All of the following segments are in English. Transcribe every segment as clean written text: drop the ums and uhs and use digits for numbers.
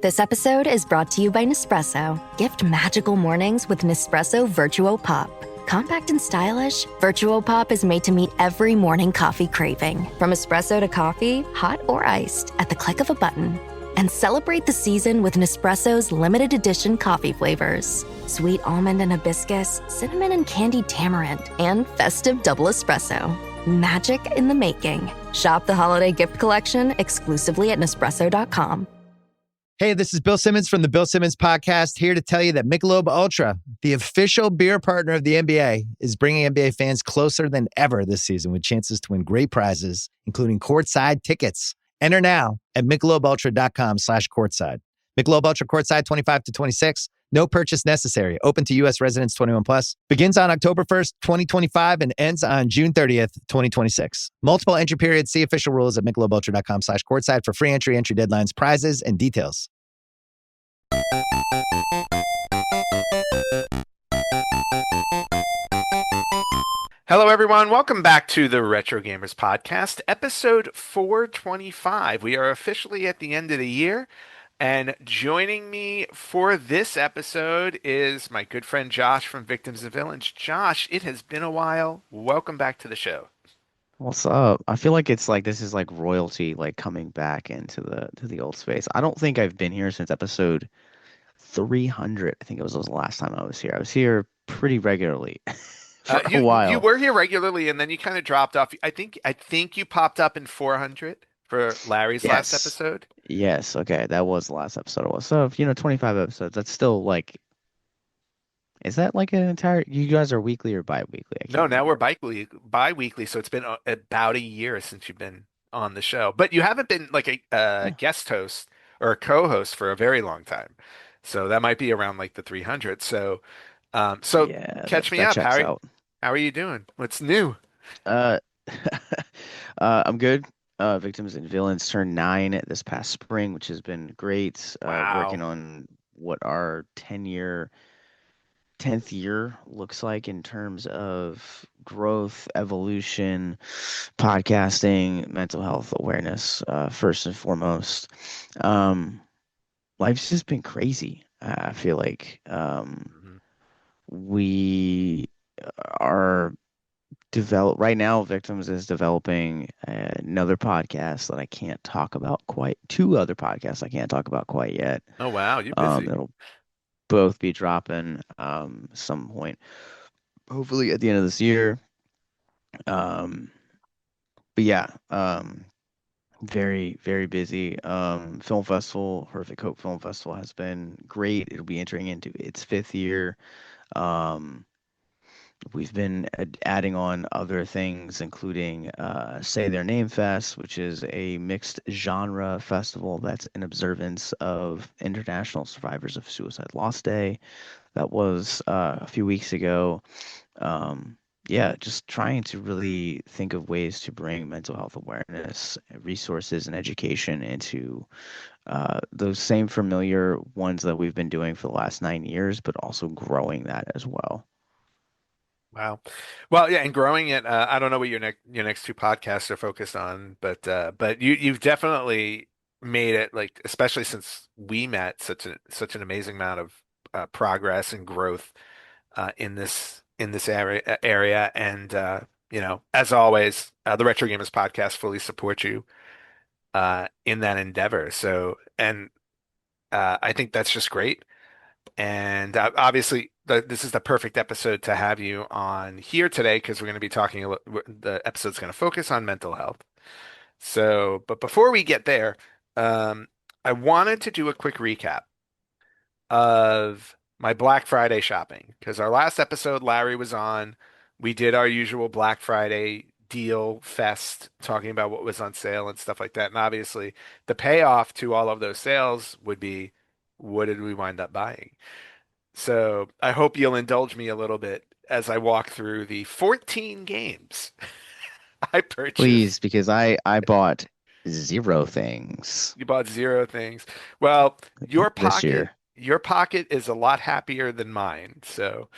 This episode is brought to you by Nespresso. Gift magical mornings with Nespresso Vertuo Pop. Compact and stylish, Vertuo Pop is made to meet every morning coffee craving. From espresso to coffee, hot or iced, at the click of a button. And celebrate the season with Nespresso's limited edition coffee flavors. Sweet almond and hibiscus, cinnamon and candied tamarind, and festive double espresso. Magic in the making. Shop the holiday gift collection exclusively at Nespresso.com. Hey, this is Bill Simmons from the Bill Simmons Podcast, here to tell you that Michelob Ultra, the official beer partner of the NBA, is bringing NBA fans closer than ever this season with chances to win great prizes, including courtside tickets. Enter now at MichelobUltra.com/courtside. Michelob Ultra courtside 25 to 26. No purchase necessary. Open to U.S. residents 21 plus. Begins on October 1st, 2025 and ends on June 30th, 2026. Multiple entry periods. See official rules at MichelobUltra.com/courtside for free entry deadlines, prizes, and details. Hello, everyone. Welcome back to the Retro Gamers Podcast, episode 425. We are officially at the end of the year, and joining me for this episode is my good friend Josh from Victims and Villains. Josh, it has been a while. Welcome back to the show. What's up? I feel like it's like this is like royalty, like coming back into the old space. I don't think I've been here since episode 300. I think it was the last time I was here. I was here pretty regularly for a while. You were here regularly, and then you kind of dropped off. I think you popped up in 400 for Larry's last episode. Yes. Okay, that was the last episode. It was so 25 episodes. That's still like. Is that like an entire? You guys are weekly or bi-weekly? No, now we're bi-weekly. So it's been about a year since you've been on the show, but you haven't been like a guest host or a co-host for a very long time. So that might be around like the 300. So, Yeah, catch me that up. checks out. How are you doing? What's new? Uh, I'm good. Victims and Villains turned 9 this past spring, which has been great. Wow. Working on what our 10th year looks like in terms of growth, evolution, podcasting, mental health awareness, first and foremost. Life's just been crazy. I feel like we are right now. Victims is developing another podcast that I can't talk about quite. 2 other podcasts I can't talk about quite yet. Oh, wow. You're busy. It'll both be dropping some point, hopefully at the end of this year. But yeah, very, very busy. Film festival, Horrific Hope Film Festival has been great. It'll be entering into its 5th year. We've been adding on other things, including Say Their Name Fest, which is a mixed genre festival that's in observance of International Survivors of Suicide Loss Day. That was a few weeks ago. Yeah, just trying to really think of ways to bring mental health awareness, resources, and education into those same familiar ones that we've been doing for the last 9 years, but also growing that as well. Wow. Well, yeah, and growing it. I don't know what your next 2 podcasts are focused on, but you've definitely made it, like, especially since we met, such an amazing amount of progress and growth in this area. And as always, the Retro Gamers Podcast fully supports you in that endeavor. So, and I think that's just great. And obviously, this is the perfect episode to have you on here today, because we're going to be talking the episode's going to focus on mental health. So, but before we get there, I wanted to do a quick recap of my Black Friday shopping, because our last episode, Larry was on. We did our usual Black Friday deal fest, talking about what was on sale and stuff like that. And obviously, the payoff to all of those sales would be, what did we wind up buying? So I hope you'll indulge me a little bit as I walk through the 14 games I purchased. Please, because I bought 0 things. You bought 0 things. Well, your this year. Your pocket is a lot happier than mine. So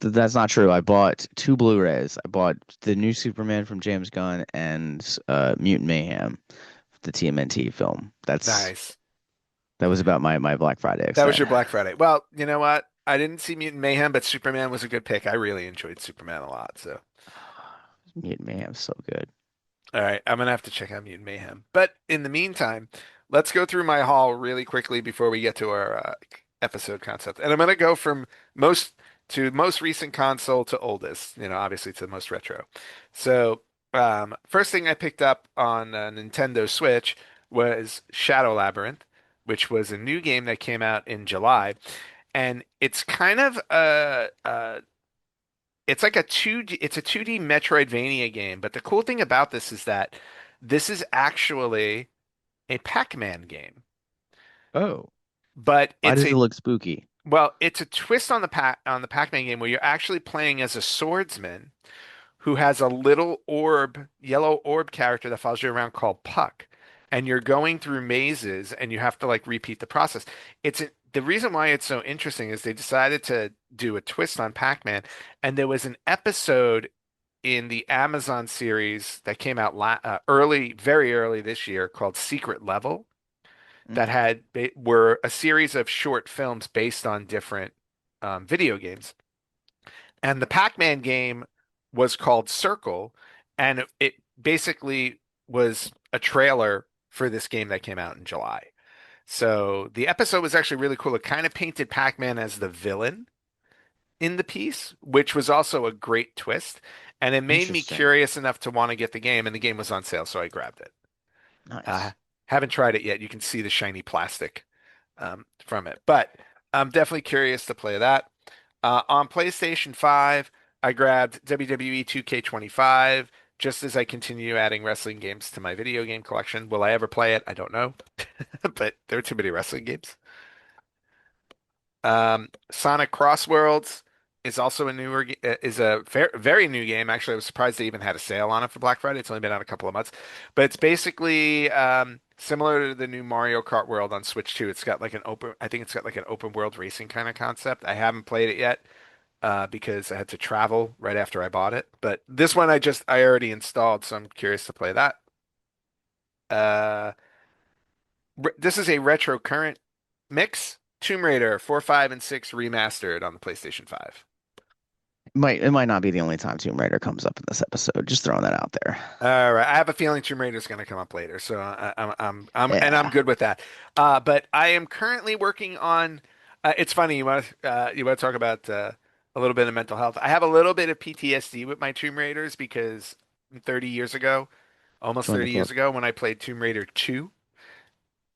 That's not true. I bought 2 Blu-rays. I bought the new Superman from James Gunn and Mutant Mayhem, the TMNT film. That's nice. That was about my Black Friday That was excitement. your Black Friday. Well, you know what? I didn't see Mutant Mayhem, but Superman was a good pick. I really enjoyed Superman a lot. So, Mutant Mayhem's so good. all right, I'm gonna have to check out Mutant Mayhem. But in the meantime, let's go through my haul really quickly before we get to our episode concept. And I'm gonna go from most most recent console to oldest. Obviously to the most retro. So, first thing I picked up on Nintendo Switch was Shadow Labyrinth, which was a new game that came out in July, and it's kind of it's like it's a 2D Metroidvania game, but the cool thing about this is that this is actually a Pac-Man game. Oh, But why it's does a it look spooky? well, it's a twist on the Pac-Man game where you're actually playing as a swordsman who has a little yellow orb character that follows you around called Puck. And you're going through mazes and you have to like repeat the process. The reason why it's so interesting is they decided to do a twist on Pac-Man, and there was an episode in the Amazon series that came out very early this year called Secret Level that Mm. were a series of short films based on different video games. And the Pac-Man game was called Circle, and it basically was a trailer for this game that came out in July. So the episode was actually really cool. It kind of painted Pac-Man as the villain in the piece, which was also a great twist. And it made me Interesting. curious enough to want to get the game, and the game was on sale, so I grabbed it. Uh, Nice. haven't tried it yet. You can see the shiny plastic from it, but I'm definitely curious to play that. On PlayStation 5, I grabbed WWE 2K25 just as I continue adding wrestling games to my video game collection. Will I ever play it? I don't know, but there are too many wrestling games. Sonic Crossworlds is also is a very new game. Actually, I was surprised they even had a sale on it for Black Friday. It's only been out a couple of months, but it's basically similar to the new Mario Kart World on Switch 2. I think it's got like an open world racing kind of concept. I haven't played it yet because I had to travel right after I bought it. But this one I already installed, so I'm curious to play that. Uh, this is a retro current mix. Tomb Raider 4, 5, and 6 remastered on the PlayStation 5. It might not be the only time Tomb Raider comes up in this episode. Just throwing that out there. All right, I have a feeling Tomb Raider is going to come up later, so I'm Yeah. good with that. But I am currently working on. It's funny you want to talk about a little bit of mental health. I have a little bit of PTSD with my Tomb Raiders because 30 years ago, almost Join the 30 years club. ago, when I played Tomb Raider 2,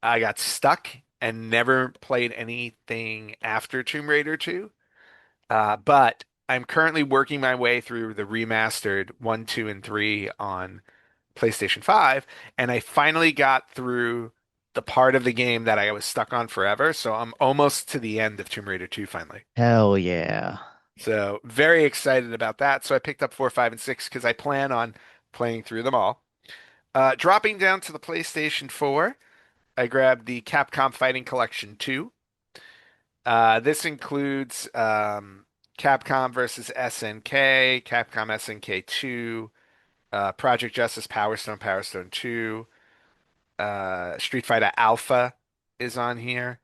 I got stuck and never played anything after Tomb Raider 2. But I'm currently working my way through the remastered 1, 2, and 3 on PlayStation 5, and I finally got through the part of the game that I was stuck on forever. So I'm almost to the end of Tomb Raider 2 finally. Hell yeah. So very excited about that. So I picked up 4, 5, and 6 because I plan on playing through them all. Dropping down to the PlayStation 4, I grabbed the Capcom Fighting Collection 2. This includes Capcom versus SNK, Capcom SNK 2, Project Justice Power Stone, Power Stone 2, Street Fighter Alpha is on here.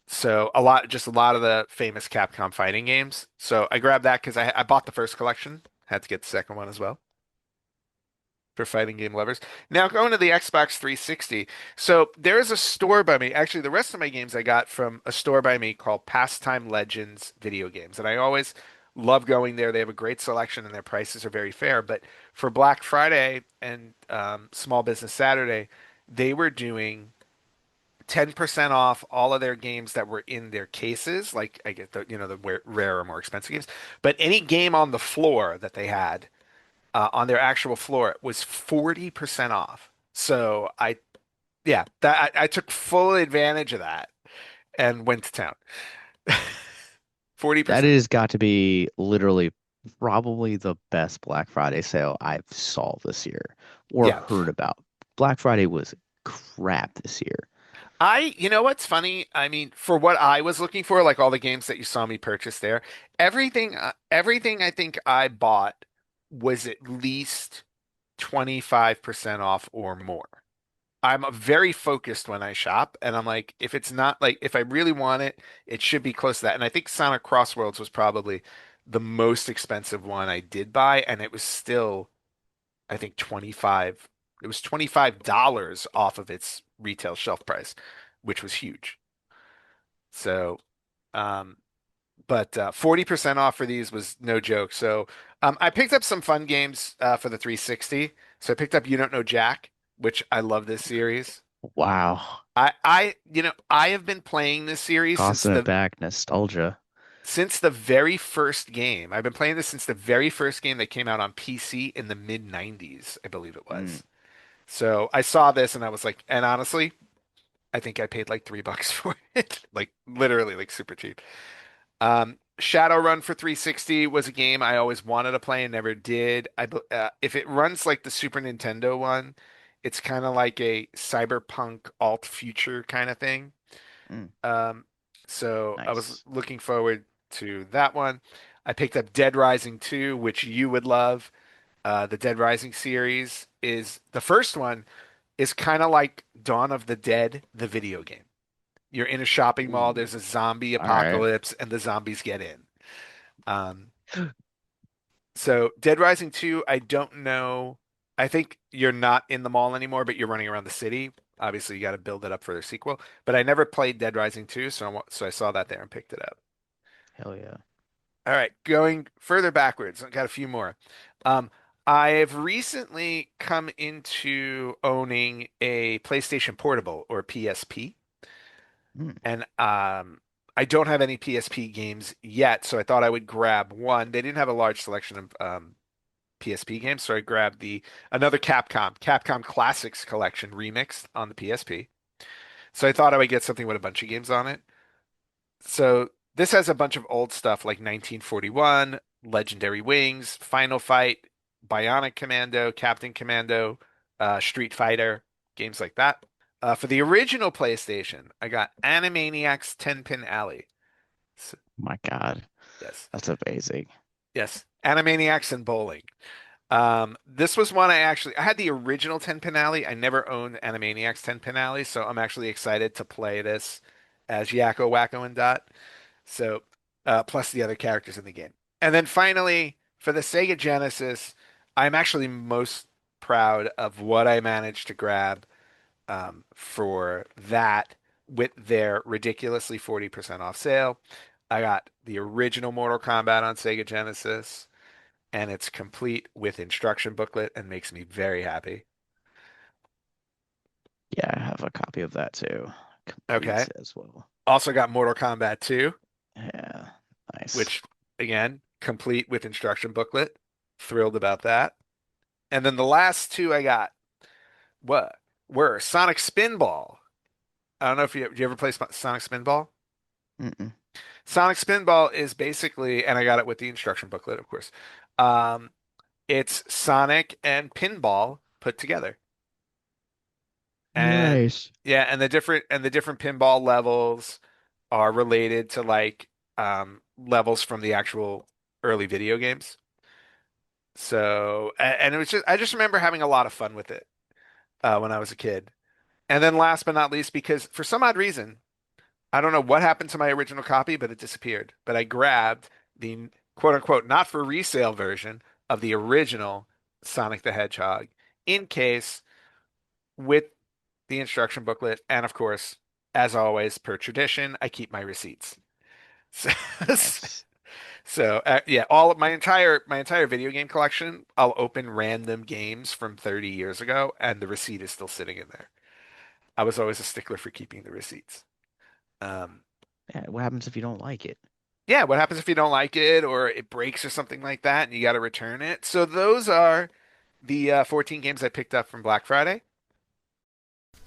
So just a lot of the famous Capcom fighting games. So I grabbed that because I bought the first collection, had to get the second one as well for fighting game lovers. Now going to the Xbox 360. So there is a store by me. Actually, the rest of my games I got from a store by me called Pastime Legends Video Games. And I always love going there. They have a great selection and their prices are very fair. But for Black Friday and Small Business Saturday, they were doing 10% off all of their games that were in their cases. Like I get the rare or more expensive games, but any game on the floor that they had on their actual floor was 40% off. So yeah, I took full advantage of that and went to town. That 40%. has got to be literally probably the best Black Friday sale I've saw this year or Yeah. heard about. Black Friday was crap this year. You know what's funny? I mean, for what I was looking for, like all the games that you saw me purchase there, everything I think I bought was at least 25% off or more. I'm very focused when I shop, and I'm like, if it's not like if I really want it, it should be close to that. And I think Sonic Crossworlds was probably the most expensive one I did buy, and it was still, I think, 25. It was $25 off of its retail shelf price, which was huge. So, um, but 40% off for these was no joke. So, I picked up some fun games for the 360. So I picked up You Don't Know Jack, which I love this series. Wow. I have been playing this series Tossing it back, nostalgia. since the very first game. I've been playing this since the very first game that came out on PC in the mid 90s, I believe it was. Mm. So I saw this and I was like, and honestly, I think I paid like $3 for it, like literally like super cheap. Shadowrun for 360 was a game I always wanted to play and never did. If it runs like the Super Nintendo one, it's kind of like a cyberpunk alt future kind of thing. Mm. Um, so I was Nice. looking forward to that one. I picked up Dead Rising 2, which you would love. The Dead Rising series is the first one is kind of like Dawn of the Dead, the video game. You're in a shopping mall, Ooh. there's a zombie All right. apocalypse, and the zombies get in. Um, so Dead Rising 2, I don't know. I think you're not in the mall anymore, but you're running around the city. Obviously, you got to build it up for their sequel. But I never played Dead Rising 2, so I saw that there and picked it up. Hell yeah. All right, going further backwards, I've got a few more. Um, I've recently come into owning a PlayStation Portable or PSP, Mm. and I don't have any PSP games yet, so I thought I would grab one. They didn't have a large selection of PSP games, so I grabbed the another Capcom Classics Collection remixed on the PSP. So I thought I would get something with a bunch of games on it. So this has a bunch of old stuff like 1941, Legendary Wings, Final Fight, Bionic Commando, Captain Commando, Street Fighter, games like that. For the original PlayStation, I got Animaniacs 10-Pin Alley. So, My God. yes, That's amazing. yes, Animaniacs and bowling. This was one I had the original 10-Pin Alley. I never owned Animaniacs 10-Pin Alley, so I'm actually excited to play this as Yakko, Wacko, and Dot. So, plus the other characters in the game. And then finally, for the Sega Genesis, I'm actually most proud of what I managed to grab for that with their ridiculously 40% off sale. I got the original Mortal Kombat on Sega Genesis, and it's complete with instruction booklet and makes me very happy. Yeah, I have a copy of that too. Okay. Complete as well. Also got Mortal Kombat 2, Yeah. Nice. which again, complete with instruction booklet. Thrilled about that. And then the last two I got what were Sonic Spinball. I don't know if you ever play Sonic Spinball? Mm-mm. Sonic Spinball is basically, and I got it with the instruction booklet, of course. Um, it's Sonic and pinball put together. And Nice. yeah, and the different pinball levels are related to like levels from the actual early video games. So, and it was just I just remember having a lot of fun with it when I was a kid. And then last but not least, because for some odd reason, I don't know what happened to my original copy, but it disappeared. But I grabbed the quote unquote not for resale version of the original Sonic the Hedgehog in case with the instruction booklet. And of course, as always, per tradition, I keep my receipts. So, Nice. yeah, all of my entire video game collection, I'll open random games from 30 years ago, and the receipt is still sitting in there. I was always a stickler for keeping the receipts. Um, Yeah, what happens if you don't like it? yeah, what happens if you don't like it or it breaks or something like that and you got to return it? So those are the 14 games I picked up from Black Friday.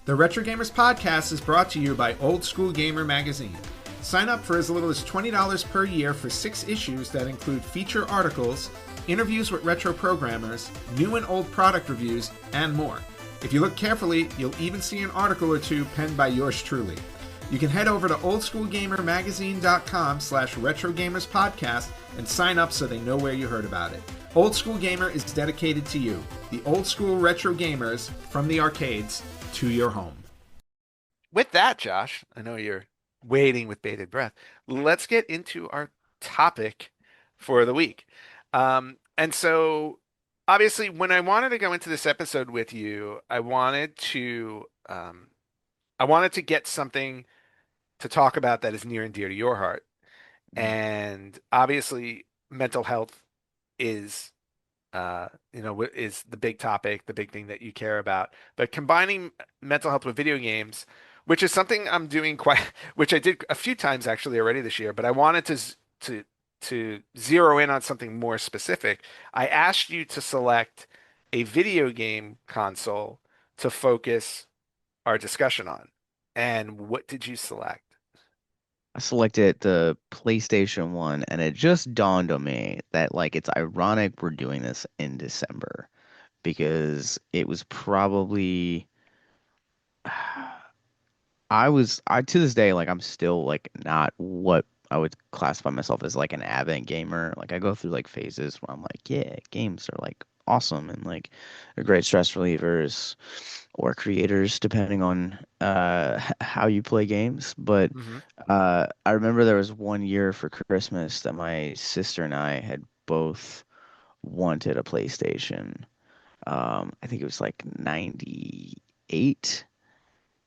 The Retro Gamers Podcast is brought to you by Old School Gamer Magazine. Sign up for as little as $20 per year for 6 issues that include feature articles, interviews with retro programmers, new and old product reviews, and more. If you look carefully, you'll even see an article or two penned by yours truly. You can head over to oldschoolgamermagazine.com/retrogamerspodcast and sign up so they know where you heard about it. Old School Gamer is dedicated to you, the old school retro gamers from the arcades to your home. With that, Josh, I know you're waiting with bated breath. Let's get into our topic for the week. And so, obviously, when I wanted to go into this episode with you, I wanted to get something to talk about that is near and dear to your heart. And obviously, mental health is is the big topic, the big thing that you care about. But combining mental health with video games, which is something I'm doing which I did a few times actually already this year, but I wanted to zero in on something more specific. I asked you to select a video game console to focus our discussion on. And what did you select? I selected the PlayStation 1, and it just dawned on me that like it's ironic we're doing this in December because it was probably I to this day like I'm still like not what I would classify myself as like an avid gamer. Like I go through like phases where I'm like, yeah, games are like awesome and like they're great stress relievers or creators depending on how you play games. But Hmm. I remember there was one year for Christmas that my sister and I had both wanted a PlayStation. I think it was like 98.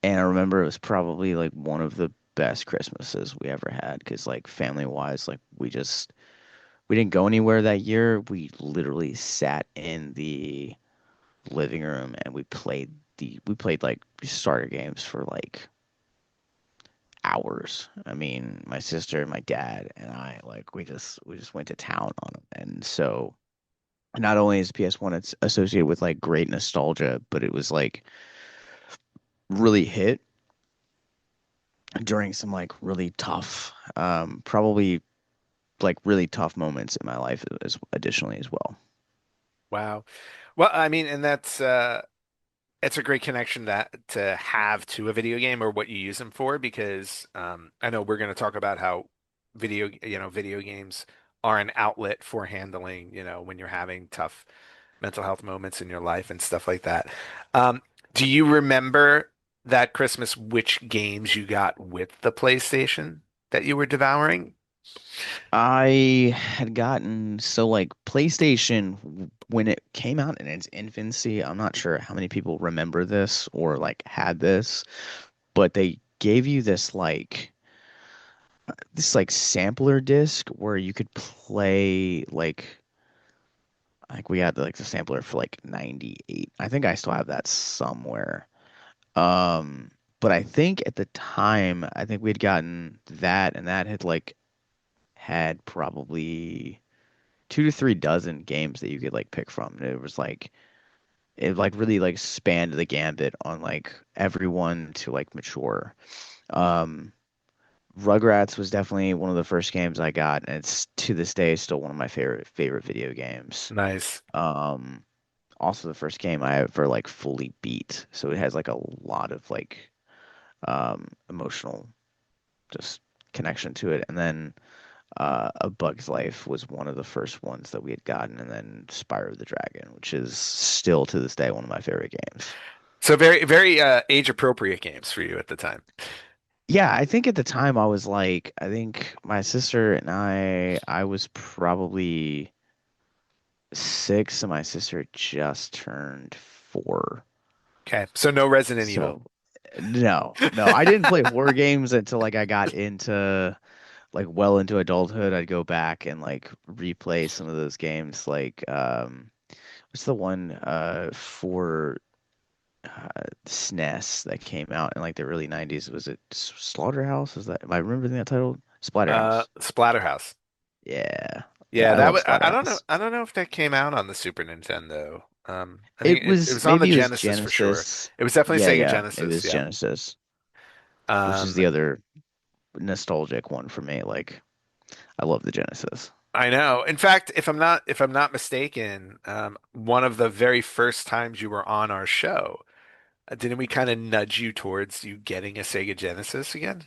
And I remember it was probably like one of the best Christmases we ever had because like family wise, like we didn't go anywhere that year. We literally sat in the living room and we played like starter games for like hours. I mean, my sister, my dad, and I like we just went to town on them. And so not only is PS1 it's associated with like great nostalgia, but it was like really hit during some like really tough, probably like really tough moments in my life as additionally as well. Wow. Well, I mean, and that's it's a great connection to have to a video game or what you use them for because I know we're going to talk about how video games are an outlet for handling, when you're having tough mental health moments in your life and stuff like that. Um, do you remember that Christmas which games you got with the PlayStation that you were devouring? I had gotten so like PlayStation when it came out in its infancy, I'm not sure how many people remember this or like had this, but they gave you this like sampler disc where you could play like we had like the sampler for like 98. I think I still have that somewhere. Um but I think at the time I think we had gotten that and that had probably 2 to 3 dozen games that you could like pick from. And it like really like spanned the gambit on like everyone to like mature. Um, Rugrats was definitely one of the first games I got, and it's to this day still one of my favorite video games. Nice. Um, Also the first game I ever like fully beat, so it has like a lot of like emotional just connection to it. And then A Bug's Life was one of the first ones that we had gotten, and then Spyro the Dragon, which is still to this day one of my favorite games. So very, very age appropriate games for you at the time. Yeah, I think at the time I was like, I think my sister and I was probably 6, and my sister just turned 4. Okay. So no Resident Evil. So no, I didn't play horror games until like I got into like well into adulthood. I'd go back and like replay some of those games. Like, what's the one for SNES that came out in like the early 90s? Was it Slaughterhouse? Is that, am I remembering that title? Splatterhouse. Splatterhouse. Yeah. Yeah, Yeah, I that love was I don't know. Splatterhouse. I don't know if that came out on the Super Nintendo. I think It it was was on the maybe it was Genesis for sure. Genesis. It was definitely Yeah, Sega yeah, it Genesis. was Yeah. Genesis, which is Um, the other nostalgic one for me. Like, I love the Genesis. I know. In fact, if I'm not mistaken, one of the very first times you were on our show, didn't we kind of nudge you towards you getting a Sega Genesis again?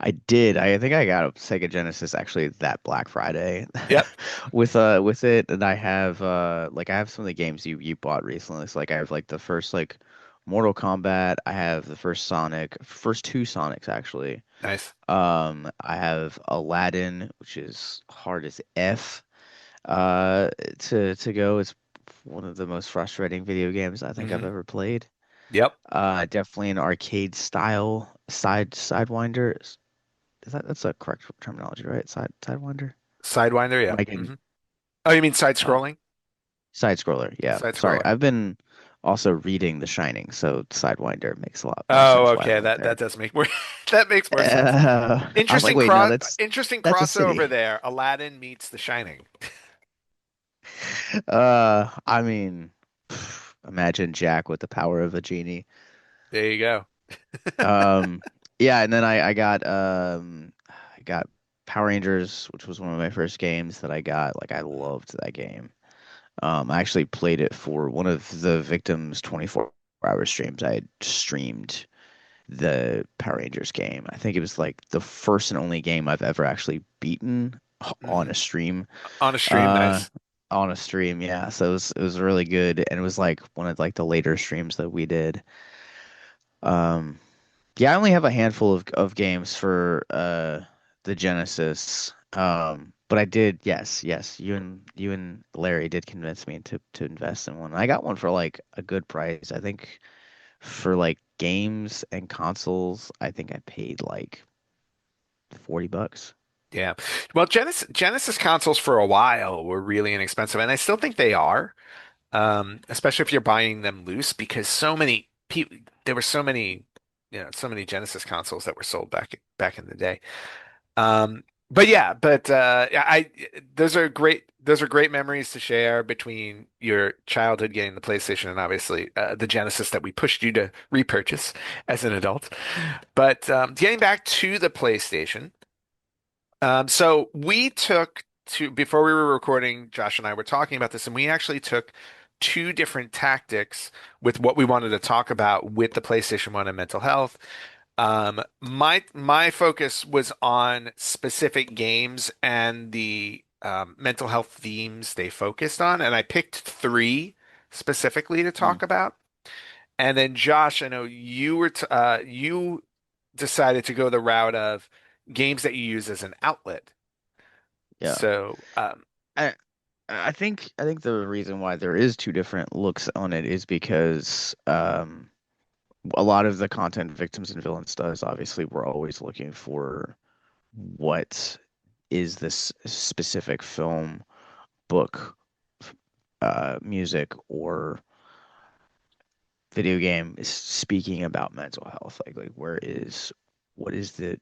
I did. I think I got a Sega Genesis actually that Black Friday Yep. with it, and I have like I have some of the games you bought recently. So like I have like the first like Mortal Kombat. I have the first two Sonics actually. Nice. I have Aladdin, which is hard as F to go. It's one of the most frustrating video games I think I've Hmm. ever played. Yep. Definitely an arcade style Sidewinder. That's a correct terminology, right? Sidewinder. Sidewinder, Am yeah. I getting Hmm. Oh, you mean side uh, scrolling? side scroller? Yeah. Side Sorry, scroller. I've been also reading The Shining, so Sidewinder makes a lot more Oh, sense why I okay. went That there. does make more that makes more sense. I was like, wait, no, Interesting that's a crossover city. there. Aladdin meets The Shining. I mean, imagine Jack with the power of a genie. There you go. Um, yeah, and then I got Power Rangers, which was one of my first games that I got. Like I loved that game. I actually played it for one of the Victims 24-hour streams. I had streamed the Power Rangers game. I think it was like the first and only game I've ever actually beaten on Hmm. a stream. On a stream, Uh, nice. on a stream, yeah. So it was really good, and it was like one of like the later streams that we did. Um, yeah, I only have a handful of games for the Genesis. But I did, yes, you and Larry did convince me to invest in one. I got one for like a good price. I think for like games and consoles, I think I paid like $40. Yeah. Well, Genesis consoles for a while were really inexpensive, and I still think they are. Especially if you're buying them loose, because so many people, there were so many, so many Genesis consoles that were sold back in the day. But yeah, yeah, those are great memories to share between your childhood getting the PlayStation and obviously the Genesis that we pushed you to repurchase as an adult. But getting back to the PlayStation, so we took to before we were recording, Josh and I were talking about this, and we actually took two different tactics with what we wanted to talk about with the PlayStation 1 and mental health. My focus was on specific games and the mental health themes they focused on, and I picked three specifically to Mm, talk about. And then Josh, I know you decided to go the route of games that you use as an outlet. yeah. So, I I think the reason why there is two different looks on it is because a lot of the content Victims and Villains does, obviously, we're always looking for what is this specific film, book, music, or video game is speaking about mental health. Like what is the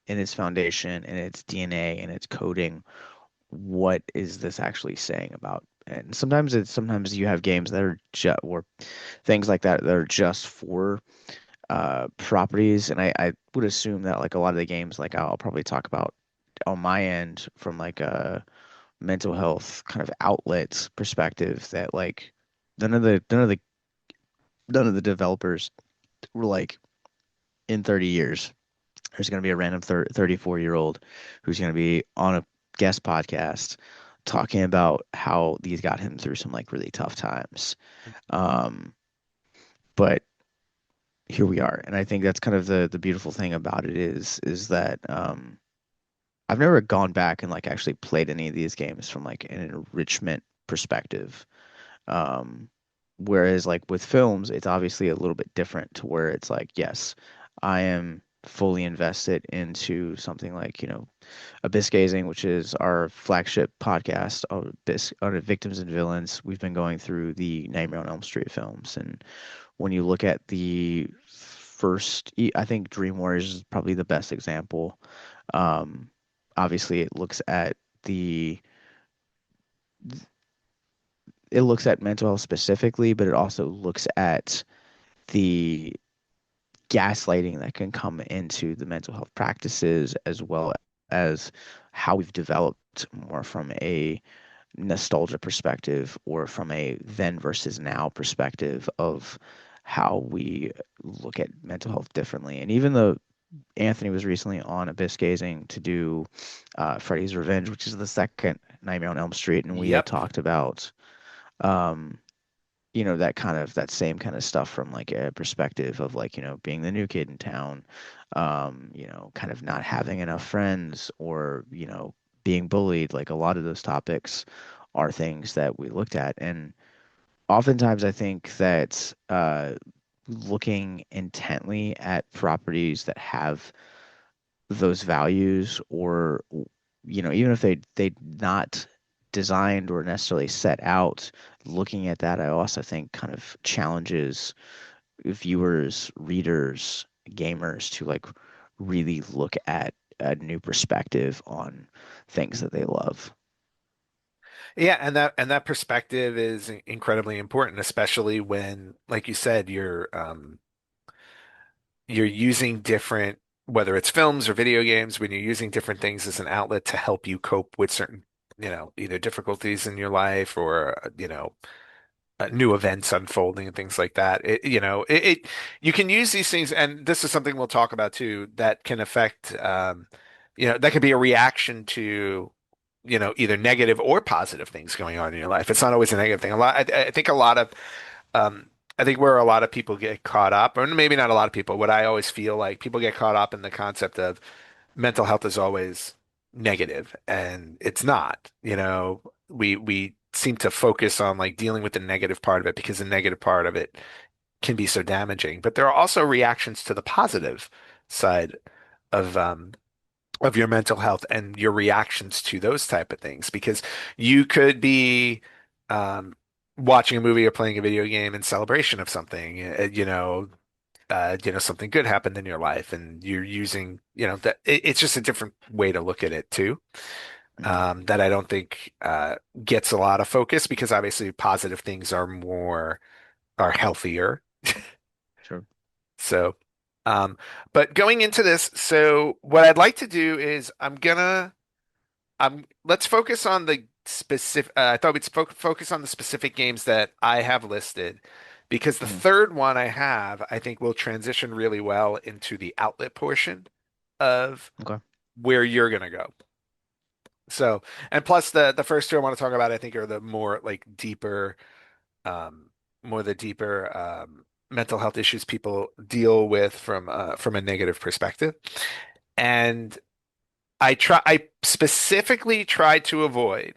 in its foundation, in its DNA, and its coding, what is this actually saying about? And sometimes you have games that are just or things like that that are just for properties, and I would assume that like a lot of the games like I'll probably talk about on my end from like a mental health kind of outlets perspective that like none of the none of the none of the developers were like in 30 years there's going to be a random 34-year-old who's going to be on a guest podcast talking about how these got him through some like really tough times. Um, but here we are, and I think that's kind of the beautiful thing about it is that I've never gone back and like actually played any of these games from like an enrichment perspective. Um, whereas like with films, it's obviously a little bit different to where it's like, yes, I am fully invested into something like, Abyss Gazing, which is our flagship podcast on Victims and Villains. We've been going through the Nightmare on Elm Street films, and when you look at the first, I think Dream Warriors is probably the best example. Um, Obviously, the it looks at mental health specifically, but it also looks at the gaslighting that can come into the mental health practices as well as how we've developed more from a nostalgia perspective or from a then versus now perspective of how we look at mental health differently. And even though Anthony was recently on Abyss Gazing to do Freddy's Revenge, which is the second Nightmare on Elm Street, and we had yep. talked about um, that same kind of stuff from like a perspective of like, being the new kid in town, kind of not having enough friends or, being bullied. Like a lot of those topics are things that we looked at. And oftentimes I think that looking intently at properties that have those values, or even if they not designed or necessarily set out looking at that, I also think kind of challenges viewers, readers, gamers to like really look at a new perspective on things that they love. Yeah, and that perspective is incredibly important, especially when, like you said, you're using different, whether it's films or video games, when you're using different things as an outlet to help you cope with certain, either difficulties in your life or, new events unfolding and things like that. You can use these things, and this is something we'll talk about too, that can affect, that could be a reaction to, either negative or positive things going on in your life. It's not always a negative thing. I think a lot of, I think where a lot of people get caught up, or maybe not a lot of people, what I always feel like people get caught up in the concept of mental health is always negative, and it's not. We seem to focus on like dealing with the negative part of it because the negative part of it can be so damaging. But there are also reactions to the positive side of your mental health and your reactions to those type of things, because you could be um, watching a movie or playing a video game in celebration of something, something good happened in your life, and you're using, that it's just a different way to look at it too. Mhm. That I don't think gets a lot of focus, because obviously positive things are healthier. Sure. So, but going into this, so what I'd like to do is let's focus on the specific. I thought we'd focus on the specific games that I have listed, because the Mhm. third one I have, I think, will transition really well into the outlet portion of Okay. where you're gonna go. So, and plus the first two I want to talk about, I think, are the more like deeper, um, more the deeper mental health issues people deal with from a negative perspective. And I specifically tried to avoid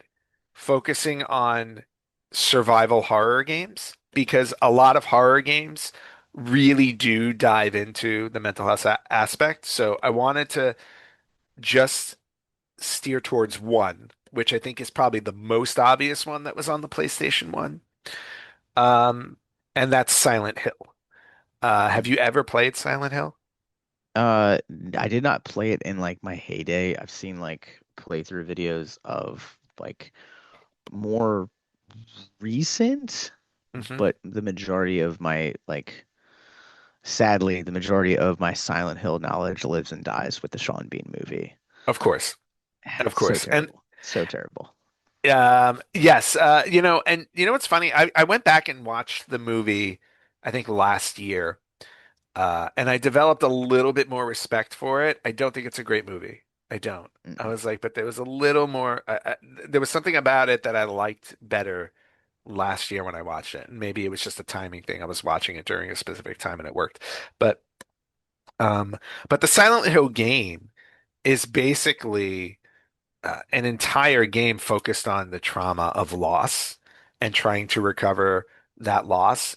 focusing on survival horror games, because a lot of horror games really do dive into the mental health aspect. So I wanted to just steer towards one, which I think is probably the most obvious one that was on the PlayStation 1. Um, and that's Silent Hill. Have you ever played Silent Hill? Uh, I did not play it in like my heyday. I've seen like playthrough videos of like more recent, Hmm. but the majority of my like sadly, the majority of my Silent Hill knowledge lives and dies with the Sean Bean movie. Of course. Of So course. And terrible. So terrible. yes, and you know what's funny? I went back and watched the movie, I think last year, and I developed a little bit more respect for it. I don't think it's a great movie. I don't. I Mm-mm. was like, but there was a little more. There was something about it that I liked better last year when I watched it. And maybe it was just a timing thing. I was watching it during a specific time and it worked. But um, but the Silent Hill game is basically an entire game focused on the trauma of loss and trying to recover that loss,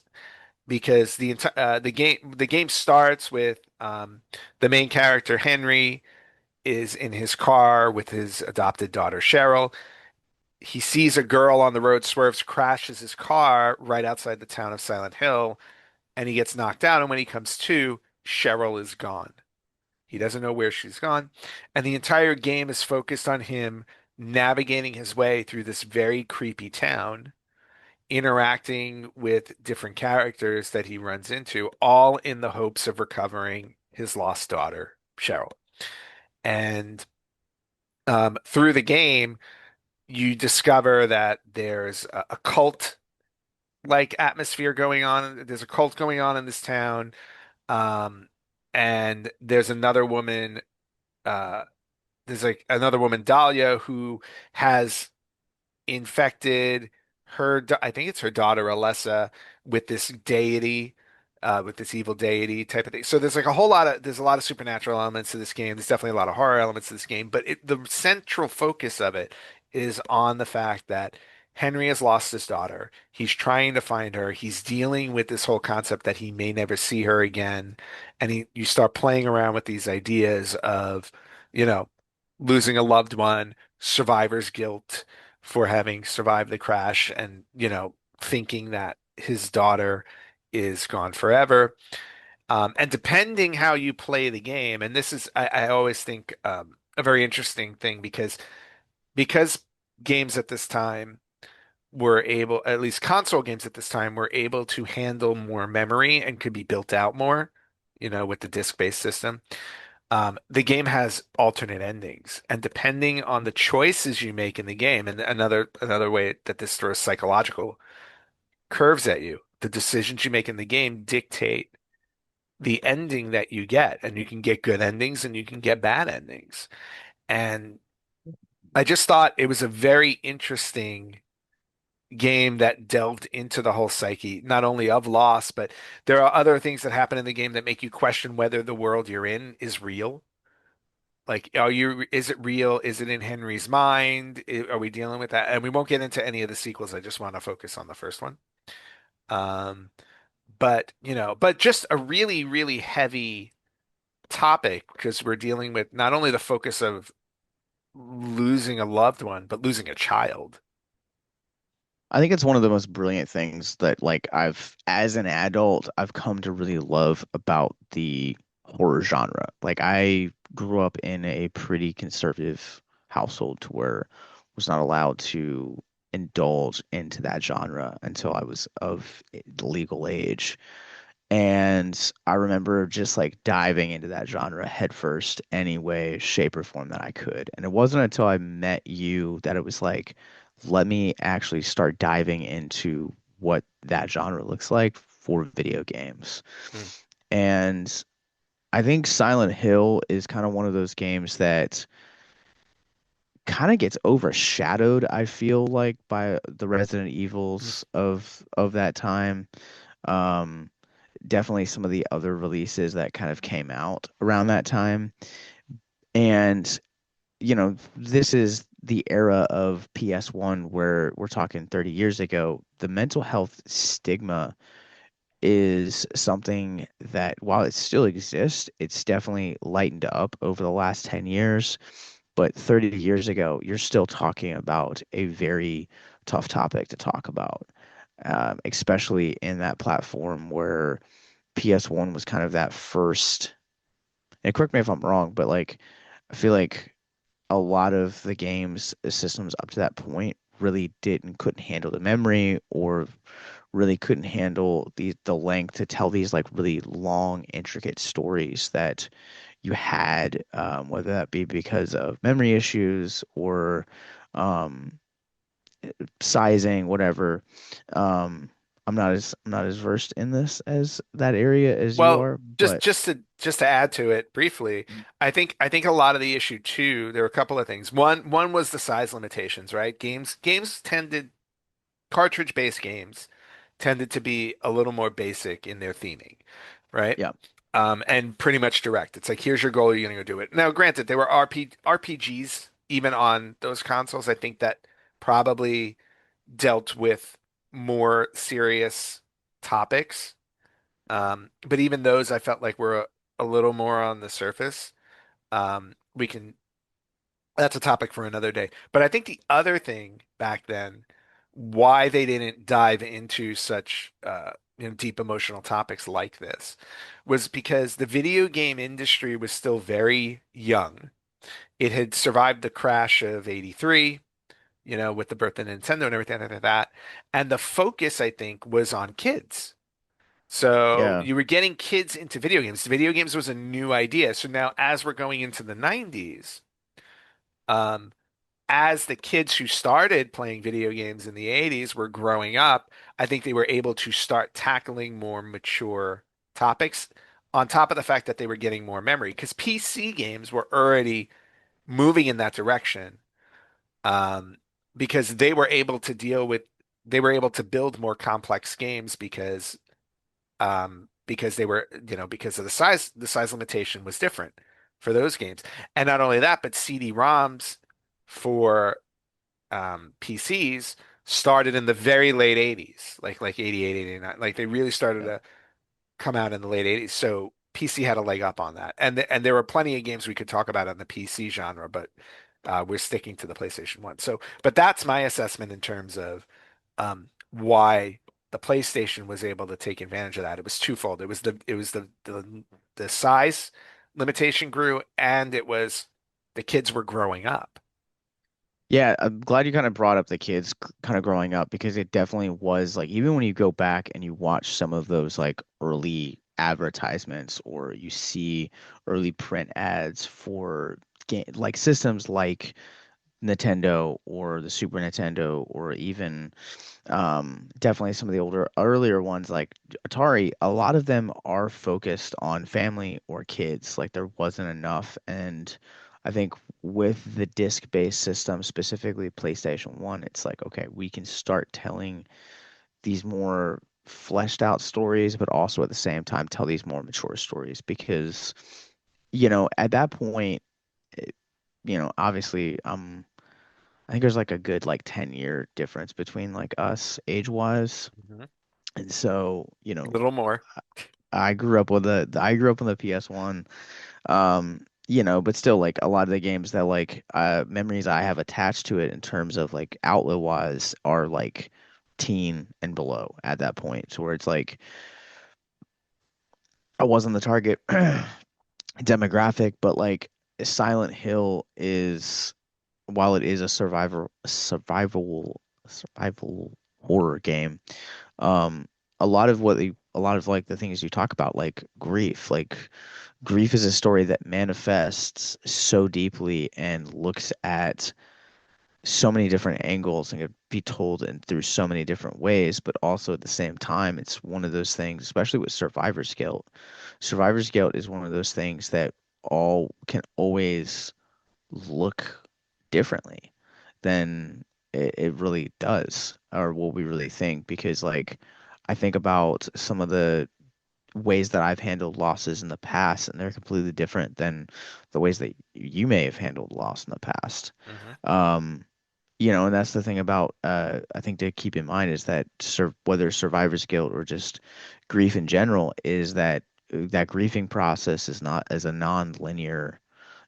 because the game starts with the main character Henry is in his car with his adopted daughter Cheryl. He sees a girl on the road, swerves, crashes his car right outside the town of Silent Hill, and he gets knocked out. And when he comes to, Cheryl is gone. He doesn't know where she's gone. And the entire game is focused on him navigating his way through this very creepy town, interacting with different characters that he runs into, all in the hopes of recovering his lost daughter, Cheryl. And through the game, you discover that there's a cult like atmosphere going on. There's a cult going on in this town. Um, and uh, there's like another woman, Dahlia, who has infected I think it's her daughter, Alessa, with this deity, with this evil deity type of thing. So there's a lot of supernatural elements to this game. There's definitely a lot of horror elements to this game, but the central focus of it is on the fact that Henry has lost his daughter. He's trying to find her. He's dealing with this whole concept that he may never see her again. And you start playing around with these ideas of, you know, losing a loved one, survivor's guilt for having survived the crash, and, thinking that his daughter is gone forever. And depending how you play the game, and this is, I always think, a very interesting thing because games at this time were able, at least console games at this time, were able to handle more memory and could be built out more, with the disc-based system. The game has alternate endings, and depending on the choices you make in the game, and another way that this throws psychological curves at you, the decisions you make in the game dictate the ending that you get, and you can get good endings and you can get bad endings. And I just thought it was a very interesting game that delved into the whole psyche, not only of loss, but there are other things that happen in the game that make you question whether the world you're in is real. Like, is it real? Is it in Henry's mind? Are we dealing with that? And we won't get into any of the sequels. I just want to focus on the first one. Um, but just a really, really heavy topic because we're dealing with not only the focus of losing a loved one, but losing a child. I think it's one of the most brilliant things that like as an adult, I've come to really love about the horror genre. Like I grew up in a pretty conservative household to where I was not allowed to indulge into that genre until I was of legal age. And I remember just like diving into that genre headfirst any way, shape, or form that I could. And it wasn't until I met you that it was like, let me actually start diving into what that genre looks like for video games. Hmm. And I think Silent Hill is kind of one of those games that kind of gets overshadowed, I feel like, by the Resident Hmm. Evils of that time. Um, Definitely some of the other releases that kind of came out around that time. And, this is the era of PS1 where we're talking 30 years ago. The mental health stigma is something that while it still exists, it's definitely lightened up over the last 10 years. But 30 years ago, you're still talking about a very tough topic to talk about, especially in that platform where PS1 was kind of that first, and correct me if I'm wrong, but like I feel like a lot of the games systems up to that point really couldn't handle the memory or really couldn't handle the length to tell these like really long, intricate stories that you had, whether that be because of memory issues or um, sizing, whatever. Um, I'm not as versed in this as that area as you Well, are, just but just to add to it briefly, I think a lot of the issue too, there were a couple of things. One was the size limitations, right? Games tended cartridge-based games tended to be a little more basic in their theming, right? yeah, And pretty much direct. It's like, here's your goal, you're gonna go do it. Now, granted, there were RPGs even on those consoles. I think that probably dealt with more serious topics. But even those I felt like were a little more on the surface. We can, that's a topic for another day. But I think the other thing back then, why they didn't dive into such deep emotional topics like this, was because the video game industry was still very young. It had survived the crash of '83, with the birth of Nintendo and everything like that. And the focus, I think, was on kids. So yeah. you were getting kids into video games. Video games was a new idea. So now, as we're going into the '90s, um, as the kids who started playing video games in the '80s were growing up, I think they were able to start tackling more mature topics on top of the fact that they were getting more memory because PC games were already moving in that direction, um, because they were able to deal with they were able to build more complex games because they were, because of the size limitation was different for those games. And not only that, but CD-ROMs for PCs started in the very late 80s, like 88, 89. Like they really started Yeah. to come out in the late 80s. So PC had a leg up on that. And there were plenty of games we could talk about in the PC genre, but we're sticking to the PlayStation 1. So, but that's my assessment in terms of why the PlayStation was able to take advantage of that. It was twofold. It was the size limitation grew, and it was the kids were growing up. Yeah, I'm glad you kind of brought up the kids kind of growing up because it definitely was like even when you go back and you watch some of those like early advertisements or you see early print ads for game like systems like Nintendo or the Super Nintendo or even definitely some of the earlier ones like Atari, a lot of them are focused on family or kids. Like there wasn't enough. And I think with the disc-based system, specifically PlayStation 1, it's like, okay, we can start telling these more fleshed out stories, but also at the same time tell these more mature stories because, at that point, it, obviously, I think there's like a good like 10-year difference between like us age-wise. Mhm. And so, A little more. I grew up on the PS1. But still like a lot of the games that like memories I have attached to it in terms of like outlet wise are like teen and below at that point. So where it's like I wasn't the target demographic, but like Silent Hill is while it is a survival horror game, um, a lot of like the things you talk about, like grief is a story that manifests so deeply and looks at so many different angles and could be told in through so many different ways, but also at the same time, it's one of those things, especially with survivor's guilt. Survivor's guilt is one of those things that all can always look differently than it really does or what we really think because like I think about some of the ways that I've handled losses in the past and they're completely different than the ways that you may have handled loss in the past. Hmm. Um, and that's the thing about I think to keep in mind is that whether survivor's guilt or just grief in general is that that grieving process is not as a non-linear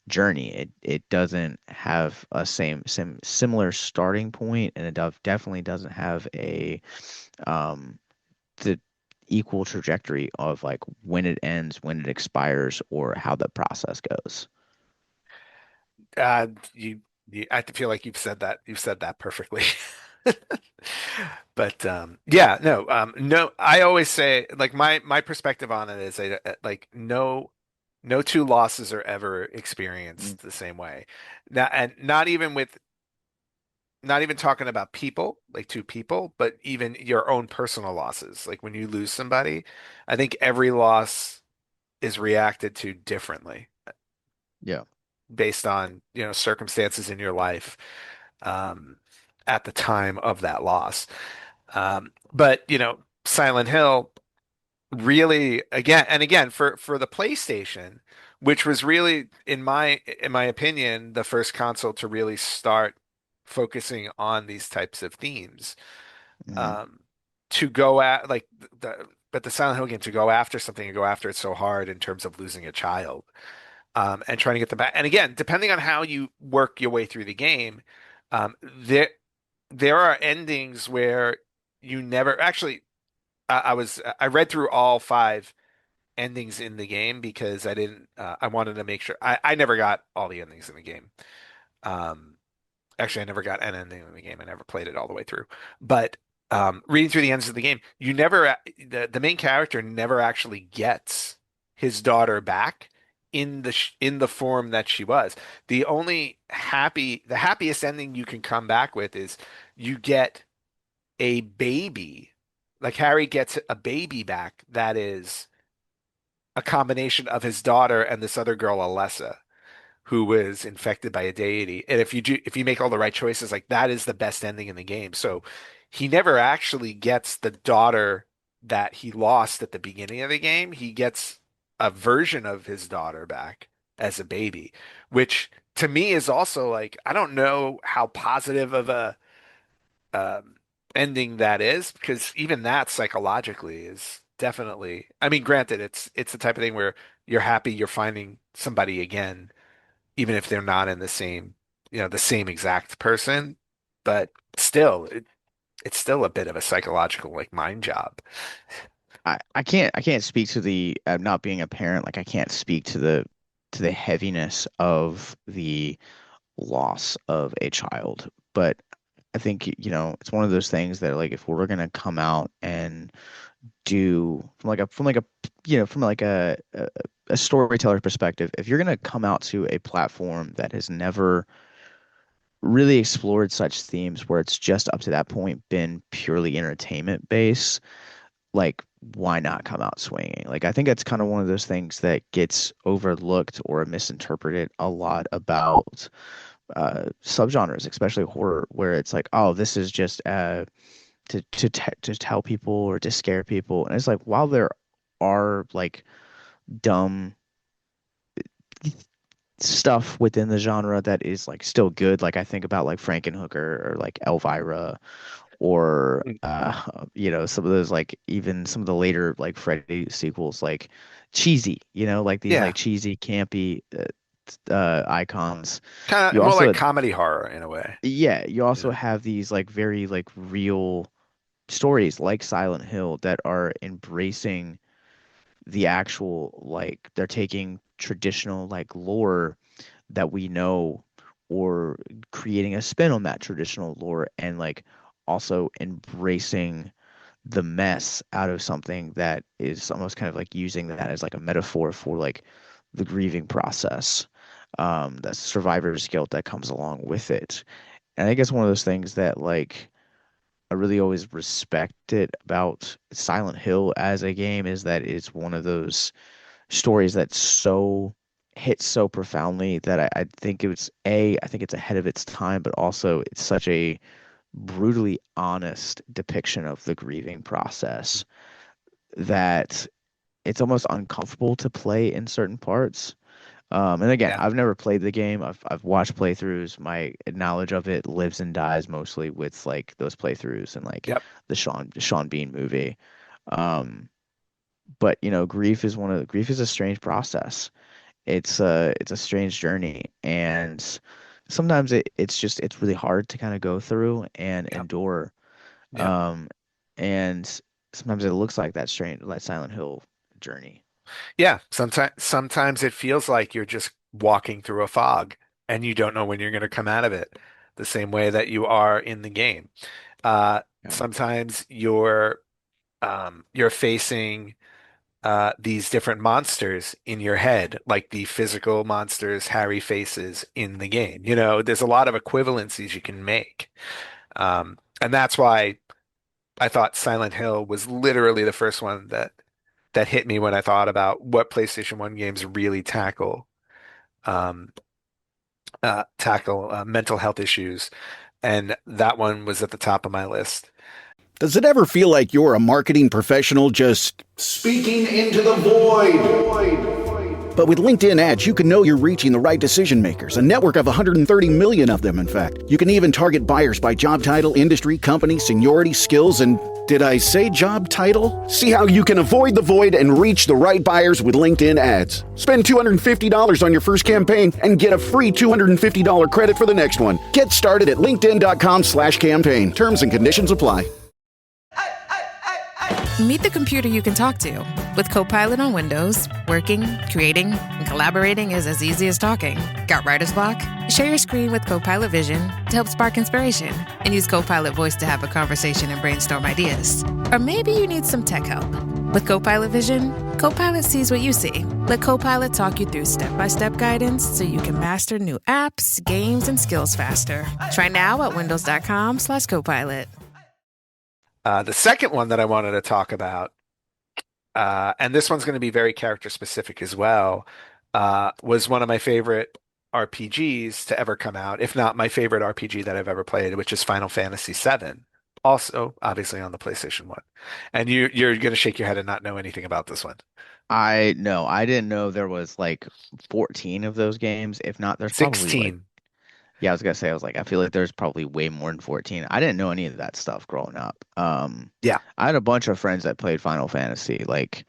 journey. It doesn't have a similar starting point, and it definitely doesn't have a um the equal trajectory of like when it ends, when it expires, or how the process goes. Uh, you, I feel like you've said that. You've said that perfectly. But yeah, no, no. I always say like my perspective on it is like no two losses are ever Mm, experienced the same way. Now, and not even talking about people, like two people, but even your own personal losses. Like when you lose somebody, I think every loss is reacted to differently yeah. based on, circumstances in your life um, at the time of that loss. But, Silent Hill really again for the PlayStation, which was really in my opinion the first console to really start focusing on these types of themes. Hmm. Um, to go at like the Silent Hill game to go after something and go after it so hard in terms of losing a child, and trying to get them back. And again, depending on how you work your way through the game, there are endings where you never actually. I read through all five endings in the game because I didn't. I wanted to make sure. I never got all the endings in the game. Um, Actually, I never got an ending in the game. I never played it all the way through. But reading through the ends of the game, the main character never actually gets his daughter back in the form that she was. The happiest ending you can come back with is you get a baby. Like Harry gets a baby back that is a combination of his daughter and this other girl, Alessa, who was infected by a deity. And if you make all the right choices, like that is the best ending in the game. So he never actually gets the daughter that he lost at the beginning of the game. He gets a version of his daughter back as a baby, which to me is also like, I don't know how positive of a um, ending that is, because even that psychologically is definitely, I mean, granted, it's the type of thing where you're happy you're finding somebody again, even if they're not in the same, the same exact person, but still, it's still a bit of a psychological like mind job. I can't speak to the not being a parent. Like I can't speak to the heaviness of the loss of a child. But I think, it's one of those things that like if we're gonna come out and do from like a storyteller perspective, if you're gonna come out to a platform that has never really explored such themes where it's just up to that point been purely entertainment based, like why not come out swinging? Like I think that's kind of one of those things that gets overlooked or misinterpreted a lot about subgenres, especially horror, where it's like, oh, this is just to tell people or to scare people, and it's like while there are like dumb stuff within the genre that is like still good, like I think about like Frankenhooker or like Elvira or Mm. some of those like even some of the later like Freddy sequels like cheesy, like these Yeah, like cheesy campy icons. kind You of more like also comedy horror in a way. Yeah, you also Yeah. have these like very like real stories like Silent Hill that are embracing the actual like they're taking traditional like lore that we know or creating a spin on that traditional lore and like also embracing the mess out of something that is almost kind of like using that as like a metaphor for like the grieving process, that survivor's guilt that comes along with it. And I think it's one of those things that like I really always respected about Silent Hill as a game is that it's one of those stories that so hits so profoundly that I think I think it's ahead of its time, but also it's such a brutally honest depiction of the grieving process that it's almost uncomfortable to play in certain parts. And again, Yeah. I've never played the game. I've watched playthroughs. My knowledge of it lives and dies mostly with like those playthroughs and like Yep. the Sean Bean movie. Um, but grief is a strange process. It's a strange journey, and sometimes it's really hard to kind of go through and Yep. endure. Yep. Um, and sometimes it looks like that Silent Hill journey. Yeah. Sometimes it feels like you're just walking through a fog and you don't know when you're going to come out of it, the same way that you are in the game. Yeah. Sometimes you're facing these different monsters in your head, like the physical monsters Harry faces in the game. There's a lot of equivalencies you can make. And that's why I thought Silent Hill was literally the first one that hit me when I thought about what PlayStation 1 games really um, tackle mental health issues. And that one was at the top of my list. Does it ever feel like you're a marketing professional just speaking into the void? But with LinkedIn ads, you can know you're reaching the right decision makers, a network of 130 million of them, in fact. You can even target buyers by job title, industry, company, seniority, skills, and did I say job title? See how you can avoid the void and reach the right buyers with LinkedIn ads. Spend $250 on your first campaign and get a free $250 credit for the next one. Get started at linkedin.com/campaign. Terms and conditions apply. Meet the computer you can talk to. With Copilot on Windows, working, creating, and collaborating is as easy as talking. Got writer's block? Share your screen with Copilot Vision to help spark inspiration, and use Copilot Voice to have a conversation and brainstorm ideas. Or maybe you need some tech help. With Copilot Vision, Copilot sees what you see. Let Copilot talk you through step-by-step guidance so you can master new apps, games, and skills faster. Try now at windows.com/Copilot. The second one that I wanted to talk about, and this one's going to be very character specific as well, was one of my favorite RPGs to ever come out, if not my favorite RPG that I've ever played, which is Final Fantasy VII. Also, obviously on the PlayStation 1. And you're going to shake your head and not know anything about this one. I didn't know there was like 14 of those games. If not, there's probably like, 16. yeah, I was gonna say, I was like, I feel like there's probably way more than 14. I didn't know any of that stuff growing up. Yeah. I had a bunch of friends that played Final Fantasy. Like,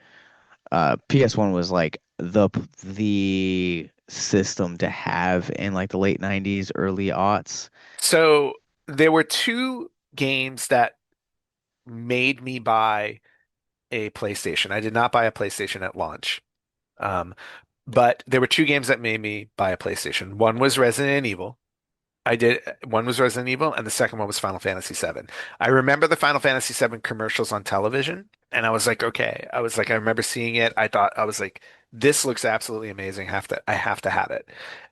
PS1 was like the system to have in like the late 90s, early aughts. So there were two games that made me buy a PlayStation. I did not buy a PlayStation at launch. Um, but there were two games that made me buy a PlayStation. One was Resident Evil. One was Resident Evil, and the second one was Final Fantasy VII. I remember the Final Fantasy VII commercials on television, and I was like, okay. I remember seeing it. I was like, this looks absolutely amazing. I have to have it.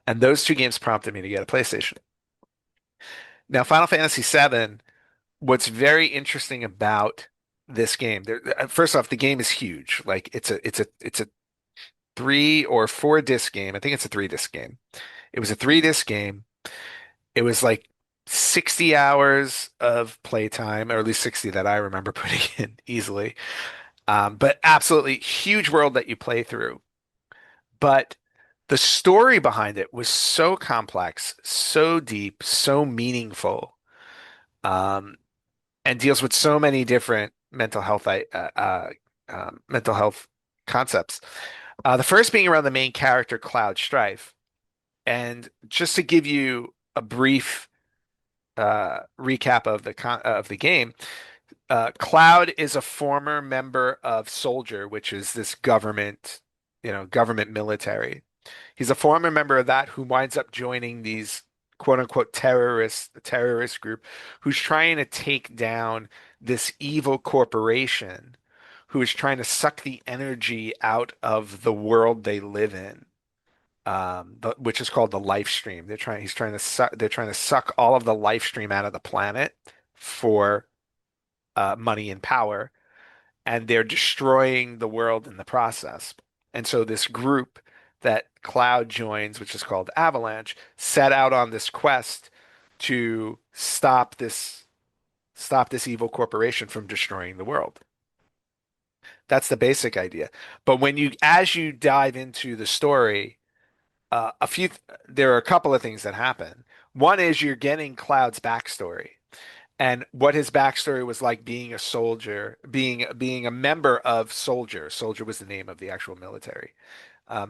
And those two games prompted me to get a PlayStation. Now, Final Fantasy VII, what's very interesting about this game, first off, the game is huge. Like it's a 3 or 4 disc game. I think it's a 3 disc game. It was a 3 disc game. It was like 60 hours of playtime, or at least 60 that I remember putting in easily. But absolutely huge world that you play through. But the story behind it was so complex, so deep, so meaningful, um, and deals with so many different mental health concepts. The first being around the main character, Cloud Strife. And just to give you a brief recap of the game, Cloud is a former member of Soldier, which is this government, government military. He's a former member of that who winds up joining these quote unquote terrorist group who's trying to take down this evil corporation who is trying to suck the energy out of the world they live in, which is called the life stream. They're trying to suck all of the life stream out of the planet for money and power, and they're destroying the world in the process. And so this group that Cloud joins, which is called Avalanche, set out on this quest to stop this evil corporation from destroying the world. That's the basic idea. But as you dive into the story, there are a couple of things that happen. One is you're getting Cloud's backstory and what his backstory was like being a soldier, being a member of Soldier. Soldier was the name of the actual military.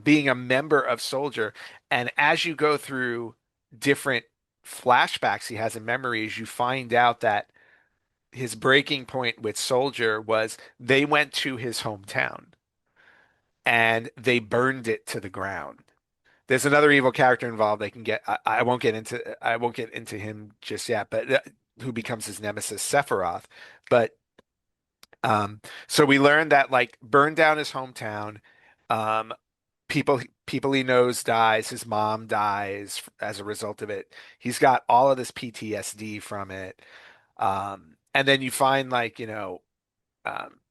Being a member of Soldier, and as you go through different flashbacks he has in memories, you find out that his breaking point with Soldier was they went to his hometown and they burned it to the ground. There's another evil character involved. I won't get into him just yet, but who becomes his nemesis, Sephiroth. But so we learned that like burned down his hometown. Um, people he knows dies. His mom dies as a result of it. He's got all of this PTSD from it. And then you find like,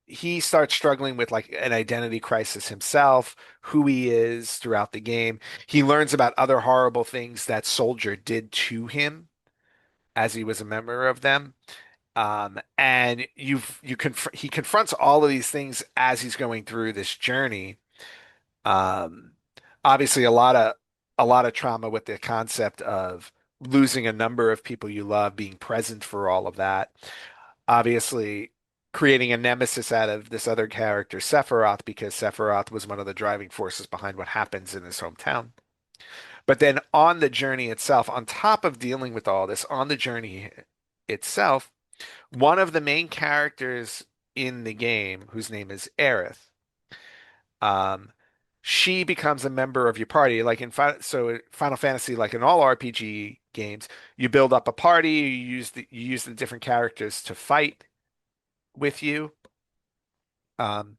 he starts struggling with like an identity crisis himself, who he is throughout the game. He learns about other horrible things that Soldier did to him as he was a member of them. And he confronts all of these things as he's going through this journey. Um, Obviously a lot of trauma with the concept of losing a number of people you love, being present for all of that. Obviously creating a nemesis out of this other character, Sephiroth, because Sephiroth was one of the driving forces behind what happens in his hometown. But then on the journey itself, on top of dealing with all this, on the journey itself, one of the main characters in the game, whose name is Aerith, um, she becomes a member of your party. Like Final Fantasy, like in all RPG games, you build up a party, you use the different characters to fight with you. Um,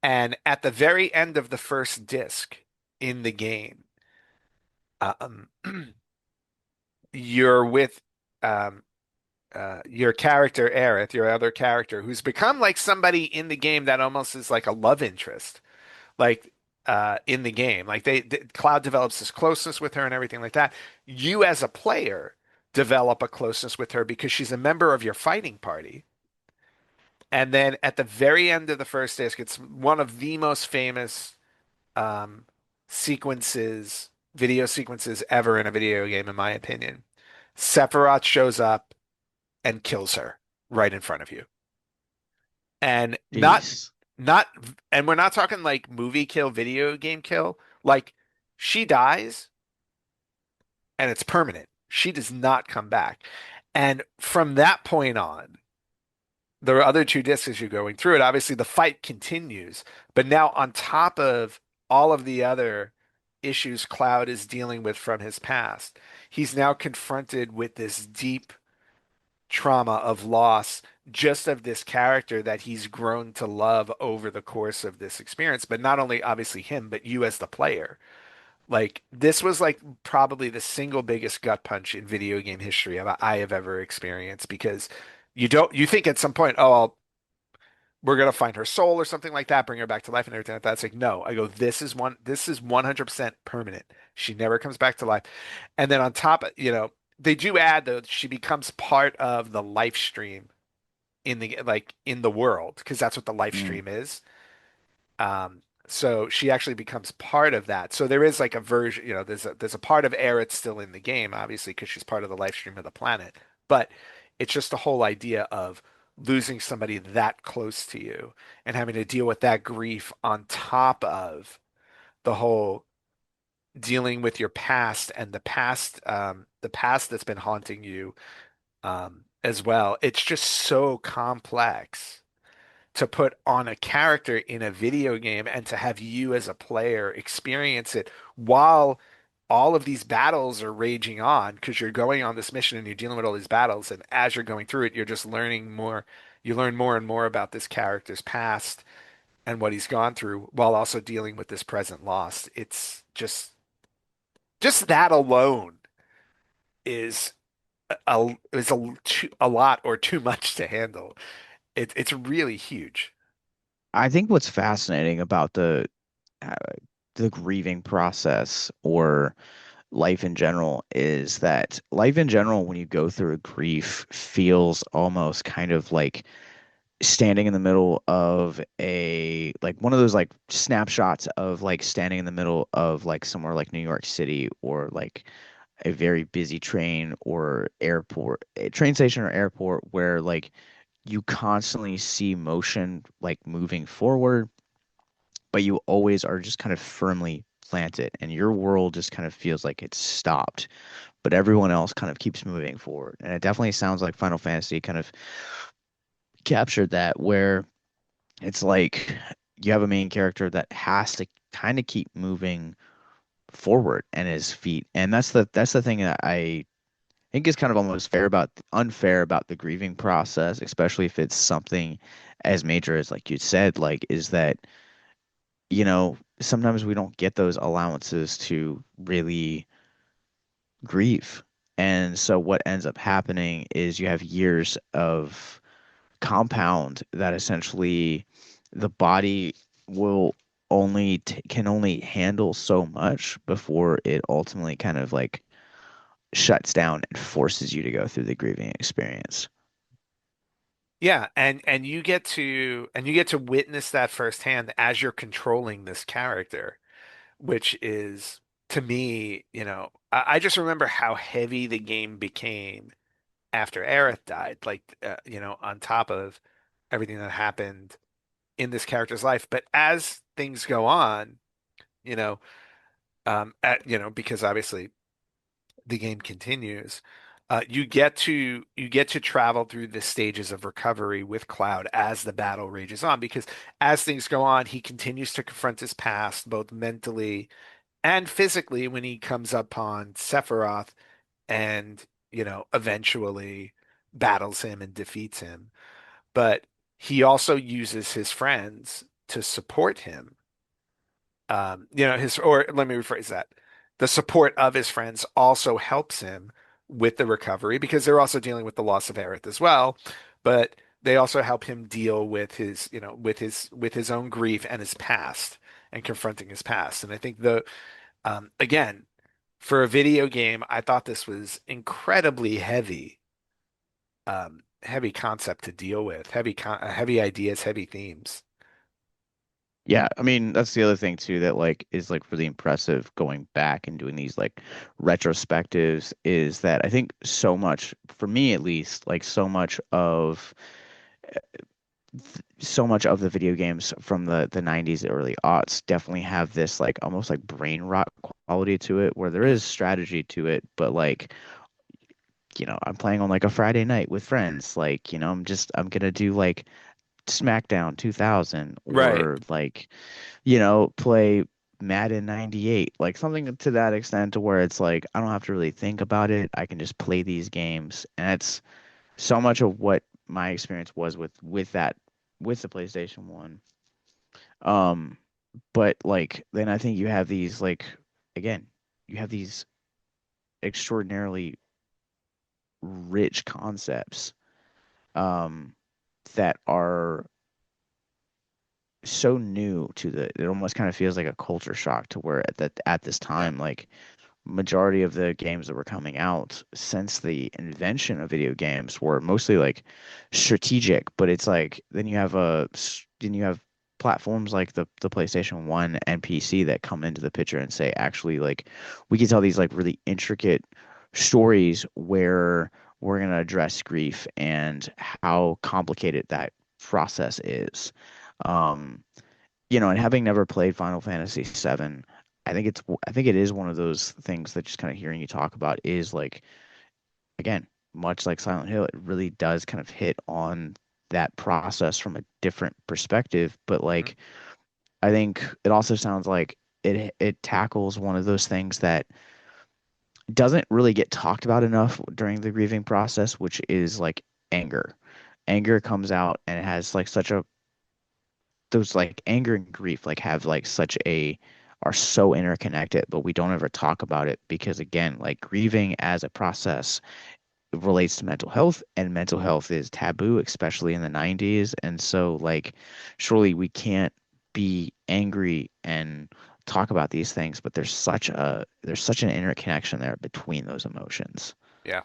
and at the very end of the first disc in the game, um, you're with um, your character Aerith, your other character, who's become like somebody in the game that almost is like a love interest. Like in the game. Like Cloud develops this closeness with her and everything like that. You as a player develop a closeness with her because she's a member of your fighting party. And then at the very end of the first disc, it's one of the most famous um, sequences, video sequences ever in a video game, in my opinion. Sephiroth shows up and kills her right in front of you. And Jeez. not and we're not talking like movie kill, video game kill. Like she dies and it's permanent. She does not come back. And from that point on, the other two discs as you're going through it, obviously the fight continues. But now on top of all of the other issues Cloud is dealing with from his past, he's now confronted with this deep trauma of loss just of this character that he's grown to love over the course of this experience. But not only obviously him, but you as the player. Like this was like probably the single biggest gut punch in video game history I have ever experienced because you think at some point, oh, we're gonna find her soul or something like that, bring her back to life and everything like that. It's like, no, I go, this is 100% permanent. She never comes back to life. And then on top of, they do add though, she becomes part of the life stream in the world, because that's what the life Mm. stream is. So she actually becomes part of that. So there is like a version, there's a part of Aerith still in the game, obviously, because she's part of the life stream of the planet. But it's just the whole idea of losing somebody that close to you and having to deal with that grief on top of the whole dealing with your past and the past that's been haunting you as well. It's just so complex to put on a character in a video game and to have you as a player experience it while all of these battles are raging on, because you're going on this mission and you're dealing with all these battles, and as you're going through it you're just learning more. You learn more and more about this character's past and what he's gone through while also dealing with this present loss. It's just that alone is a lot or too much to handle. It's really huge. I think what's fascinating about uh, the grieving process or life in general is that life in general, when you go through a grief, feels almost kind of like standing in the middle of a like one of those like snapshots of like standing in the middle of like somewhere like New York City or like a very busy train or airport, a train station or airport where like you constantly see motion like moving forward, but you always are just kind of firmly planted and your world just kind of feels like it's stopped, but everyone else kind of keeps moving forward. And it definitely sounds like Final Fantasy kind of captured that, where it's like you have a main character that has to kind of keep moving forward and his feet. And that's the thing that I think is kind of almost unfair about the grieving process, especially if it's something as major as like you said, like is that, sometimes we don't get those allowances to really grieve. And so what ends up happening is you have years of compound that essentially the body will can only handle so much before it ultimately kind of like shuts down and forces you to go through the grieving experience. Yeah, and you get to witness that firsthand as you're controlling this character, which is, to me, I just remember how heavy the game became after Aerith died, like on top of everything that happened in this character's life. But as things go on, you know, because obviously the game continues, you get to travel through the stages of recovery with Cloud as the battle rages on, because as things go on, he continues to confront his past, both mentally and physically, when he comes upon Sephiroth and, eventually battles him and defeats him. But he also uses his friends to support him. Or let me rephrase that. The support of his friends also helps him with the recovery, because they're also dealing with the loss of Aerith as well. But they also help him deal with his, with his own grief and his past. and confronting his past. And I think again, for a video game, I thought this was incredibly heavy concept to deal with, heavy ideas, heavy themes. Yeah, I mean that's the other thing too that like is like really impressive going back and doing these like retrospectives is that I think so much for me at least like so much of the video games from the 90s early aughts definitely have this like almost like brain rot quality to it where there Mhm. is strategy to it but like I'm playing on like a Friday night with friends like I'm gonna do like SmackDown 2000 Right. or like play Madden 98, like something to that extent to where it's like I don't have to really think about it. I can just play these games. And that's so much of what my experience was with that with the PlayStation 1. Um, but like then I think you have these like again, you have these extraordinarily rich concepts um that are so new to it almost kind of feels like a culture shock to where at this Yeah. time like majority of the games that were coming out since the invention of video games were mostly like strategic, but it's like then you have platforms like the PlayStation 1 and PC that come into the picture and say actually like we can tell these like really intricate stories where we're going to address grief and how complicated that process is. Um, and having never played Final Fantasy VII, I think it is one of those things that just kind of hearing you talk about is like again, much like Silent Hill, it really does kind of hit on that process from a different perspective. But Mhm. like I think it also sounds like it tackles one of those things that doesn't really get talked about enough during the grieving process, which is like anger. Anger comes out and it has like such a those like anger and grief like have like such a are so interconnected, but we don't ever talk about it because again, like grieving as a process relates to mental health and mental health is taboo, especially in the 90s. And so like surely we can't be angry and talk about these things, but there's such an interconnection there between those emotions. Yeah.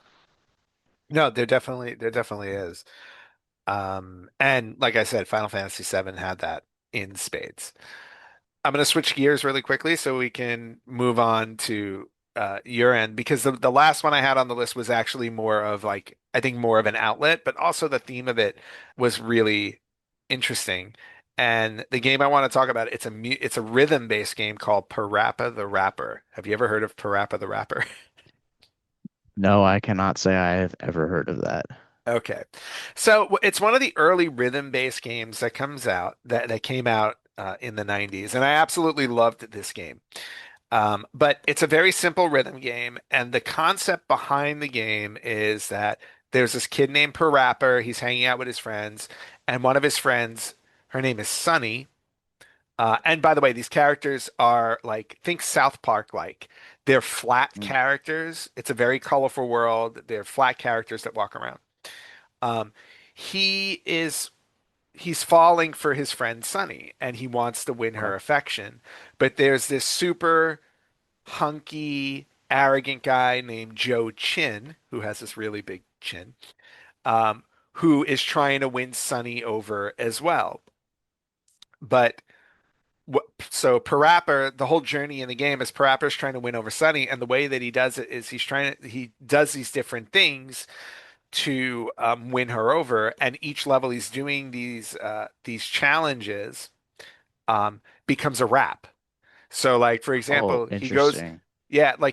No, there definitely is. And like I said, Final Fantasy VII had that in spades. I'm going to switch gears really quickly so we can move on to your end because the last one I had on the list was actually more of like I think more of an outlet, but also the theme of it was really interesting. And the game I want to talk about, it's a rhythm-based game called Parappa the Rapper. Have you ever heard of Parappa the Rapper? No, I cannot say I have ever heard of that. Okay. So it's one of the early rhythm-based games that came out in the 90s, and I absolutely loved this game. But it's a very simple rhythm game, and the concept behind the game is that there's this kid named Parappa. He's hanging out with his friends, and one of his friends, her name is Sunny. And by the way, these characters are like, think South Park like. They're flat Mm. characters. It's a very colorful world. They're flat characters that walk around. Um, he is he's falling for his friend Sunny, and he wants to win Okay. her affection. But there's this super hunky, arrogant guy named Joe Chin, who has this really big chin, um, who is trying to win Sunny over as well. But so Parappa, the whole journey in the game is Parappa's trying to win over Sunny, and the way that he does it is he does these different things to win her over, and each level he's doing these challenges becomes a rap. So, like for Oh, example, interesting.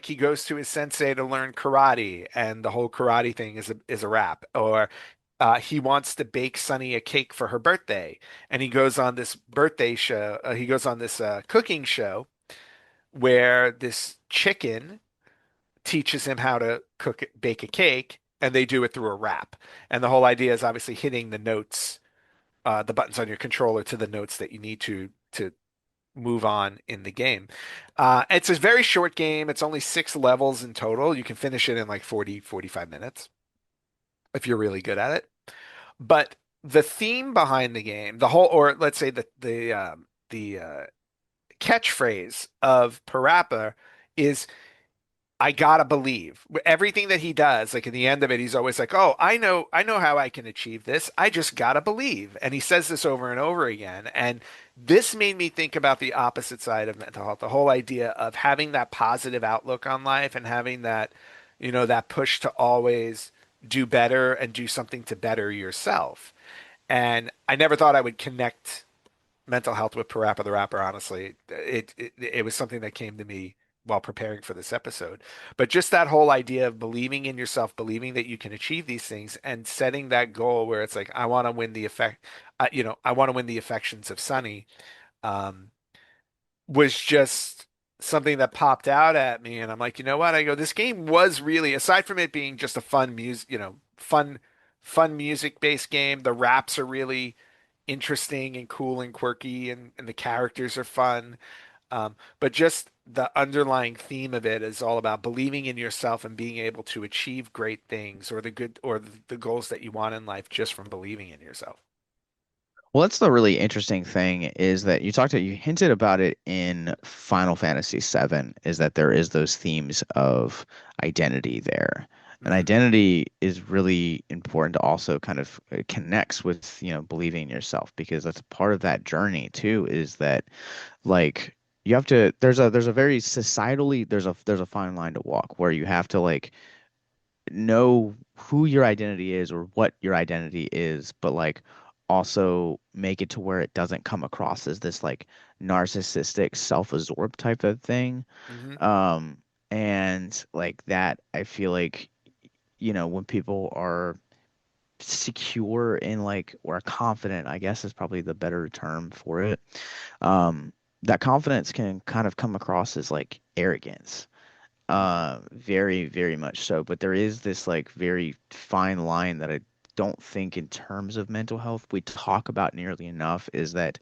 he goes to his sensei to learn karate, and the whole karate thing is a rap. Or he wants to bake Sunny a cake for her birthday, and he goes on this birthday show. He goes on this cooking show where this chicken teaches him how to bake a cake, and they do it through a rap. And the whole idea is obviously hitting the notes, the buttons on your controller to the notes that you need to move on in the game. It's a very short game. It's only 6 levels in total. You can finish it in like 45 minutes if you're really good at it. But the theme behind the game, or let's say the catchphrase of Parappa is I gotta believe. Everything that he does, like in the end of it, he's always like, "Oh, I know how I can achieve this. I just gotta believe." And he says this over and over again. And this made me think about the opposite side of mental health, the whole idea of having that positive outlook on life and having that, that push to always do better and do something to better yourself. And I never thought I would connect mental health with Parappa the Rapper, honestly. It was something that came to me while preparing for this episode. But just that whole idea of believing in yourself, believing that you can achieve these things and setting that goal where it's like, I want to win the I want to win the affections of Sunny, um, was just something that popped out at me. And I'm like, you know what? I go, this game was really, aside from it being just a fun music, fun music based game, the raps are really interesting and cool and quirky and the characters are fun. But just the underlying theme of it is all about believing in yourself and being able to achieve great things or the goals that you want in life just from believing in yourself. Well, that's the really interesting thing is that you hinted about it in Final Fantasy VII, is that there is those themes of identity there. And Mhm. identity is really important to also kind of connects with, believing in yourself, because that's part of that journey too, is that like you have to there's a very societally there's a fine line to walk where you have to like know who your identity is or what your identity is, but like also make it to where it doesn't come across as this like narcissistic, self-absorbed type of thing. Mhm. Um, and like that, I feel like, when people are secure in like or confident, I guess is probably the better term for it. That confidence can kind of come across as like arrogance. Mhm. Very, very much so. But there is this like very fine line that I don't think in terms of mental health we talk about nearly enough, is that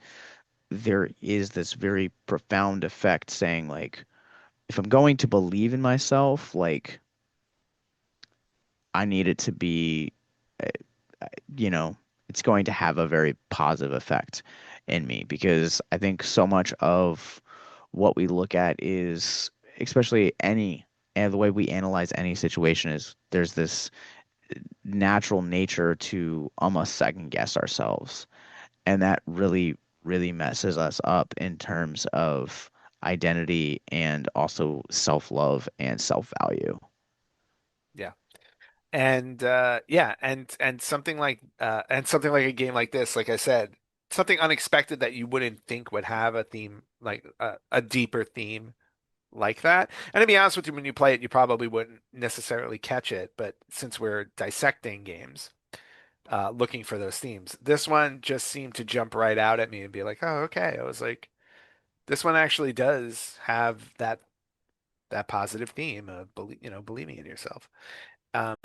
there is this very profound effect saying like, if I'm going to believe in myself, like I need it to be, uh, uh, you know, it's going to have a very positive effect in me, because I think so much of what we look at is, especially and the way we analyze any situation, is there's this natural nature to almost second guess ourselves. And that really, really messes us up in terms of identity and also self-love and self-value. Yeah. And yeah, and something like a game like this, like I said, something unexpected that you wouldn't think would have a theme like a deeper theme like that. And to be honest with you, when you play it, you probably wouldn't necessarily catch it. But since we're dissecting games, looking for those themes, this one just seemed to jump right out at me and be like, oh, okay. I was like, this one actually does have that positive theme of believing in yourself. Um,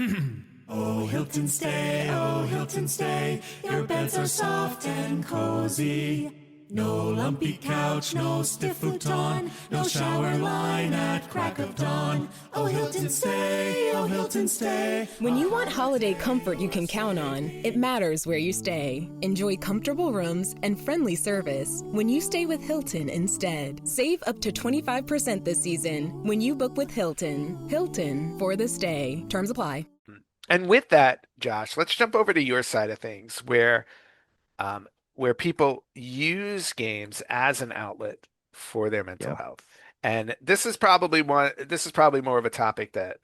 Oh, Hilton stay, oh, Hilton stay. Your beds are soft and cozy. No lumpy couch, no stiff futon, no shower line at crack of dawn. Oh, Hilton stay, oh, Hilton stay. When you want holiday comfort you can count on, it matters where you stay. Enjoy comfortable rooms and friendly service when you stay with Hilton instead. Save up to 25% this season when you book with Hilton. Hilton for the stay. Terms apply. and with that, Josh, let's jump over to your side of things um, where people use games as an outlet for their mental Yep. health. And this is probably more of a topic that,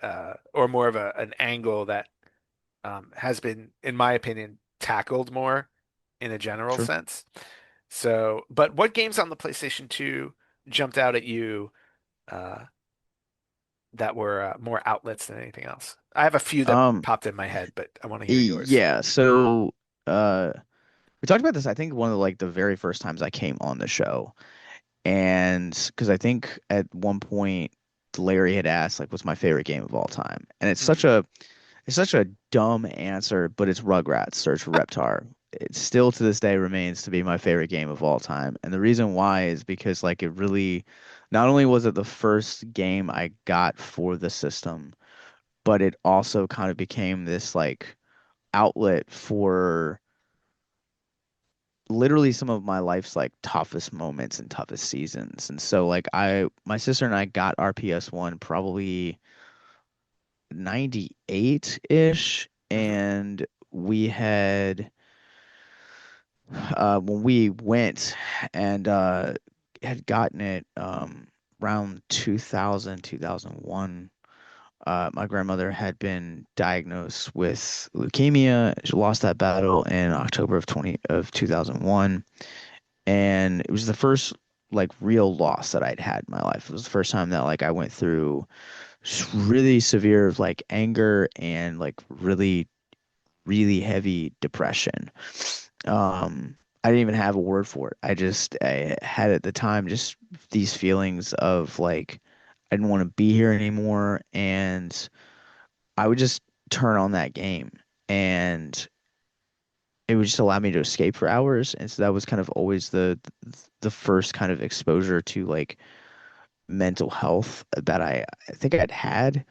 or more of an angle that has been, in my opinion, tackled more in a general Sure. sense. So, but what games on the PlayStation 2 jumped out at you uh, that were more outlets than anything else? I have a few that Um, popped in my head, but I want to hear yours. yeah, so uh we talked about this, I think one of like the very first times I came on the show. And because I think at one point Larry had asked like what's my favorite game of all time. And Mhm. it's such a dumb answer, but it's Rugrats Search for Reptar. It still to this day remains to be my favorite game of all time. And the reason why is because like it really, not only was it the first game I got for the system, but it also kind of became this like outlet for literally some of my life's like toughest moments and toughest seasons. And so like my sister and I got our PS1 probably 98-ish, Hmm. and we had when we went and had gotten it around 2000, 2001. My grandmother had been diagnosed with leukemia. She lost that battle in October of 2001, and it was the first like real loss that I'd had in my life. It was the first time that like I went through really severe like anger and like really really heavy depression. I didn't even have a word for it. I had at the time just these feelings of like I didn't want to be here anymore, and I would just turn on that game, and it would just allow me to escape for hours. And so that was kind of always the first kind of exposure to like mental health that I think I'd had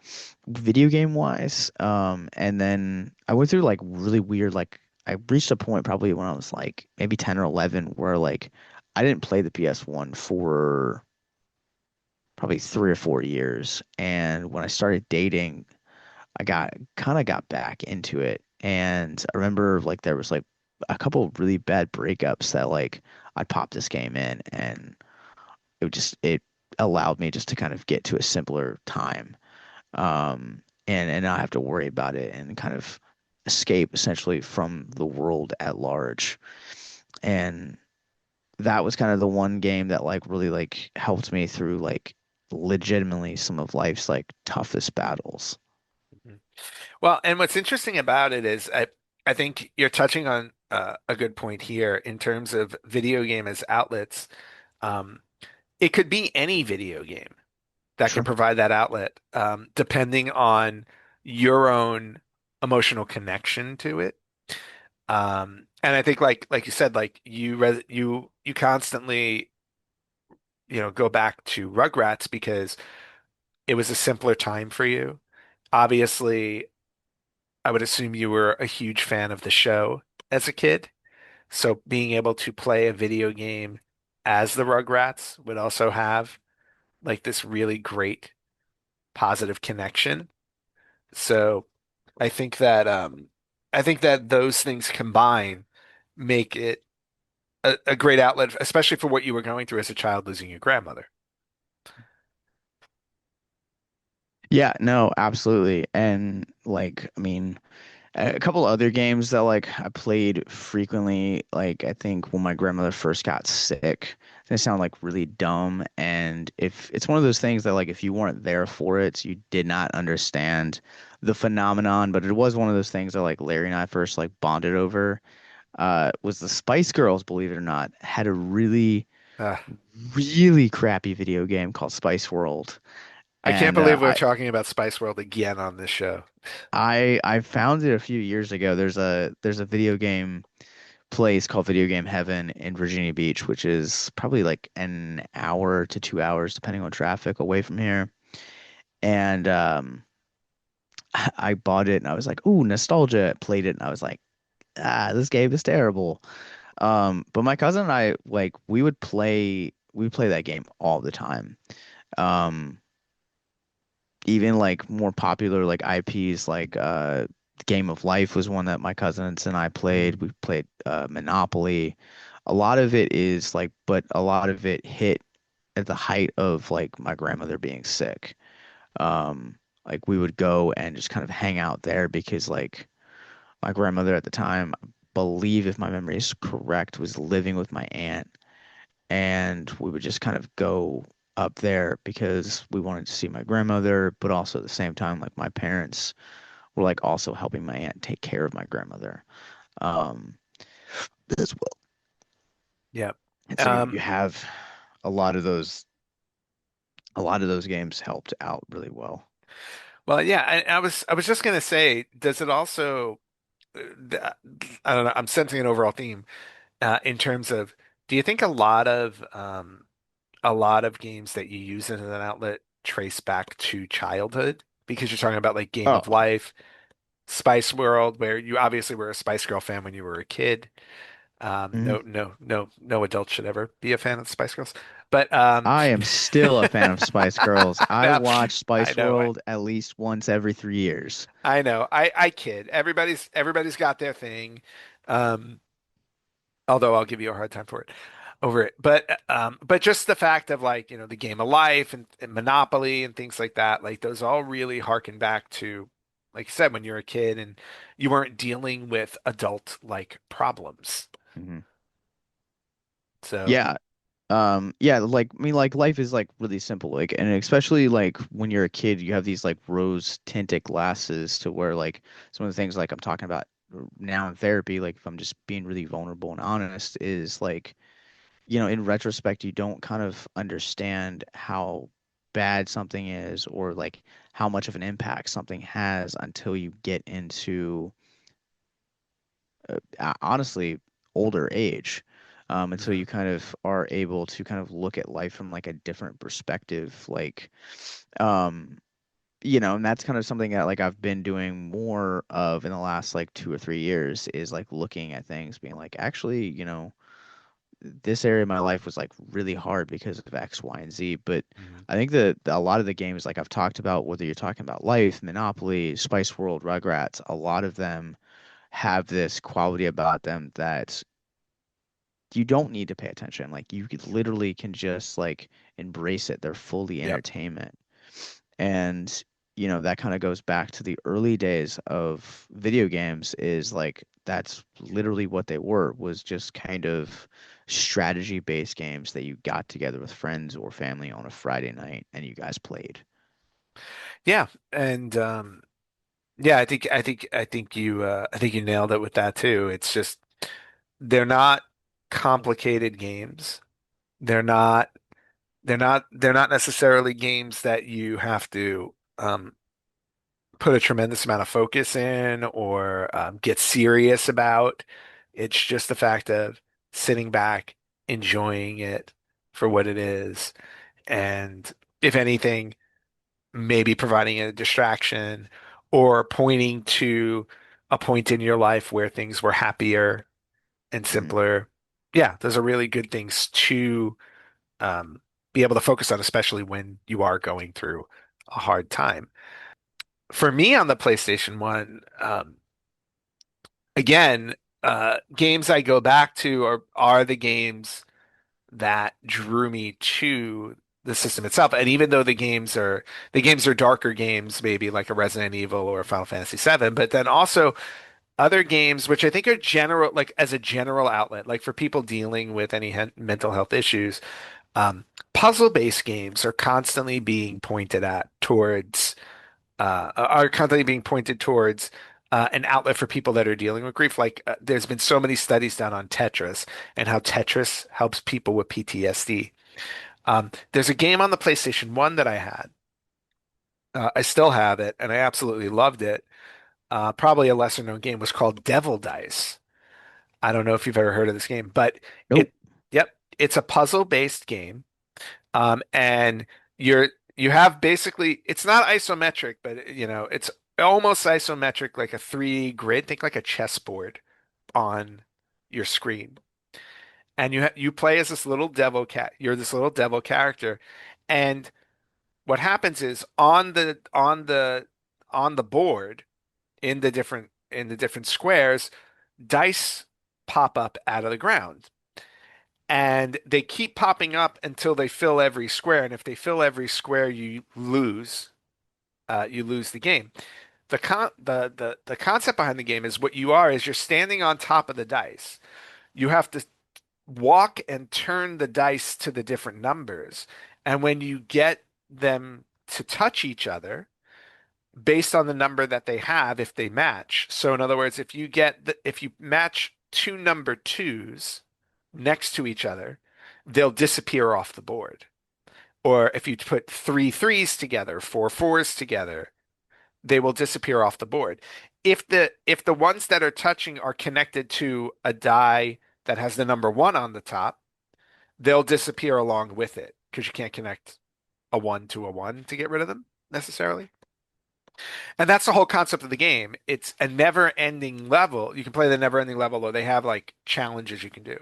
video game wise. And then I went through like really weird, like I reached a point probably when I was like maybe 10 or 11 where like I didn't play the PS1 for probably 3 or 4 years. And when I started dating, I got back into it. And I remember like there was like a couple of really bad breakups that like I'd pop this game in, and it allowed me just to kind of get to a simpler time, and not have to worry about it and kind of escape essentially from the world at large. And that was kind of the one game that like really like helped me through like legitimately some of life's like toughest battles. Well, and what's interesting about it is I think you're touching on a good point here in terms of video game as outlets. Um, it could be any video game that can Sure. provide that outlet, depending on your own emotional connection to it. And I think like you said, like you constantly, go back to Rugrats because it was a simpler time for you. Obviously, I would assume you were a huge fan of the show as a kid. So being able to play a video game as the Rugrats would also have like this really great positive connection. So I think that those things combine make it a great outlet, especially for what you were going through as a child losing your grandmother. Yeah, no, absolutely. And like, I mean, a couple other games that like I played frequently, like I think when my grandmother first got sick, they sound like really dumb. And if it's one of those things that like if you weren't there for it, you did not understand the phenomenon. But it was one of those things that like Larry and I first like bonded over. Was the Spice Girls, believe it or not, had a really, Uh, really crappy video game called Spice World. I can't And believe we're talking about Spice World again on this show. I found it a few years ago. There's a video game place called Video Game Heaven in Virginia Beach, which is probably like an hour to 2 hours, depending on traffic, away from here. And I bought it and I was like, ooh, nostalgia. Played it and I was like, this game is terrible. But my cousin and I like we would play that game all the time. Um, Even like more popular like IPs like Game of Life was one that my cousins and I played. We played Monopoly. A lot of it is like, but a lot of it hit at the height of like my grandmother being sick. Like we would go and just kind of hang out there because like my grandmother at the time, I believe if my memory is correct, was living with my aunt, and we would just kind of go up there because we wanted to see my grandmother, but also at the same time, like my parents were like also helping my aunt take care of my grandmother, um, as well. Yeah. And so you Um, have a lot of those games helped out really well. well, yeah, I was just gonna say, does it also, th- I don't know, I'm sensing an overall theme in terms of, do you think a lot of games that you use as an outlet trace back to childhood? Because you're talking about like Game Oh, of Life, Spice World, where you obviously were a Spice Girl fan when you were a kid. Mhm. No adult should ever be a fan of the Spice Girls. But I am still a fan of Spice Girls. I no, watch I Spice know, World at least once every 3 years. I know. I kid. Everybody's got their thing. Um, although I'll give you a hard time for it over it. But just the fact of like, the game of life and Monopoly and things like that, like those all really harken back to, like you said, when you're a kid and you weren't dealing with adult like problems. Mhm. So Yeah. Yeah, like I mean like life is like really simple. Like and especially like when you're a kid, you have these like rose tinted glasses to where like some of the things like I'm talking about now in therapy, like if I'm just being really vulnerable and honest, is like, in retrospect, you don't kind of understand how bad something is or like how much of an impact something has until you get into honestly older age. Until you mhm. kind of are able to kind of look at life from like a different perspective, like, um, and that's kind of something that like I've been doing more of in the last like 2 or 3 years is like looking at things, being like, actually, this area of my life was like really hard because of X, Y, and Z. But Mhm. I think that a lot of the games like I've talked about, whether you're talking about Life, Monopoly, Spice World, Rugrats, a lot of them have this quality about them that you don't need to pay attention. Like you could literally can just like embrace it. They're fully Yep. entertainment. And that kind of goes back to the early days of video games is like that's literally what they were, was just kind of strategy based games that you got together with friends or family on a Friday night and you guys played. Yeah. And yeah, I think you nailed it with that too. It's just they're not complicated games. They're not they're not necessarily games that you have to put a tremendous amount of focus in or get serious about. It's just the fact of sitting back, enjoying it for what it is, and if anything, maybe providing a distraction or pointing to a point in your life where things were happier and Mhm. simpler. Yeah, those are really good things to um, be able to focus on, especially when you are going through a hard time. For me on the PlayStation 1, again, games I go back to are the games that drew me to the system itself. And even though the games are darker games, maybe like a Resident Evil or a Final Fantasy VII, but then also other games which I think are general, like as a general outlet, like for people dealing with any mental health issues. Um, Puzzle-based games are constantly being pointed towards an outlet for people that are dealing with grief. Like there's been so many studies done on Tetris and how Tetris helps people with PTSD. There's a game on the PlayStation 1 that I had. I still have it, and I absolutely loved it. Probably a lesser known game was called Devil Dice. I don't know if you've ever heard of this game, but Nope. it, yep, it's a puzzle-based game. And you have basically it's not isometric, but it's almost isometric, like a 3D grid. Think like a chessboard on your screen, and you play as this little devil cat. You're this little devil character, and what happens is on the board in the different squares, dice pop up out of the ground. And they keep popping up until they fill every square. And if they fill every square, you lose. You lose the game. The concept behind the game is what you are is you're standing on top of the dice. You have to walk and turn the dice to the different numbers. And when you get them to touch each other, based on the number that they have, if they match. So in other words, if you match two number twos next to each other, they'll disappear off the board. Or if you put three threes together, four fours together, they will disappear off the board. If the ones that are touching are connected to a die that has the number one on the top, they'll disappear along with it because you can't connect a one to a one to get rid of them necessarily. And that's the whole concept of the game. It's a never-ending level. You can play the never-ending level, or they have like challenges you can do.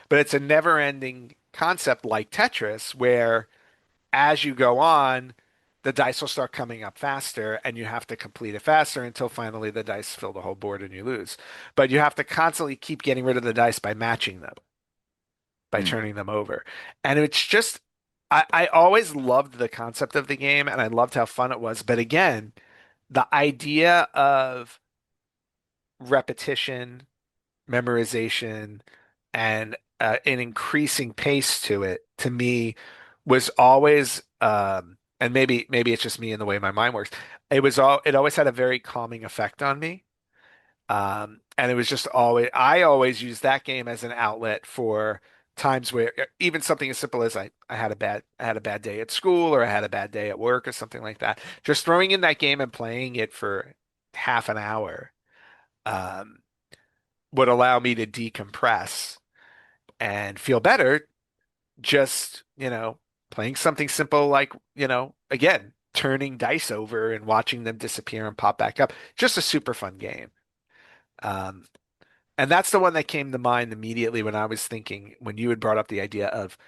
But it's a never-ending concept like Tetris, where as you go on, the dice will start coming up faster, and you have to complete it faster until finally the dice fill the whole board and you lose. But you have to constantly keep getting rid of the dice by matching them, by Mm. turning them over. And it's just, I always loved the concept of the game, and I loved how fun it was. But again, the idea of repetition, memorization, and an increasing pace to it, to me, was always, and maybe it's just me and the way my mind works. It always had a very calming effect on me. And it was just always, I always used that game as an outlet for times where even something as simple as I had a bad day at school, or I had a bad day at work or something like that. Just throwing in that game and playing it for half an hour, um, would allow me to decompress and feel better. Just, playing something simple like, again, turning dice over and watching them disappear and pop back up. Just a super fun game. Um, And that's the one that came to mind immediately when I was thinking, when you had brought up the idea of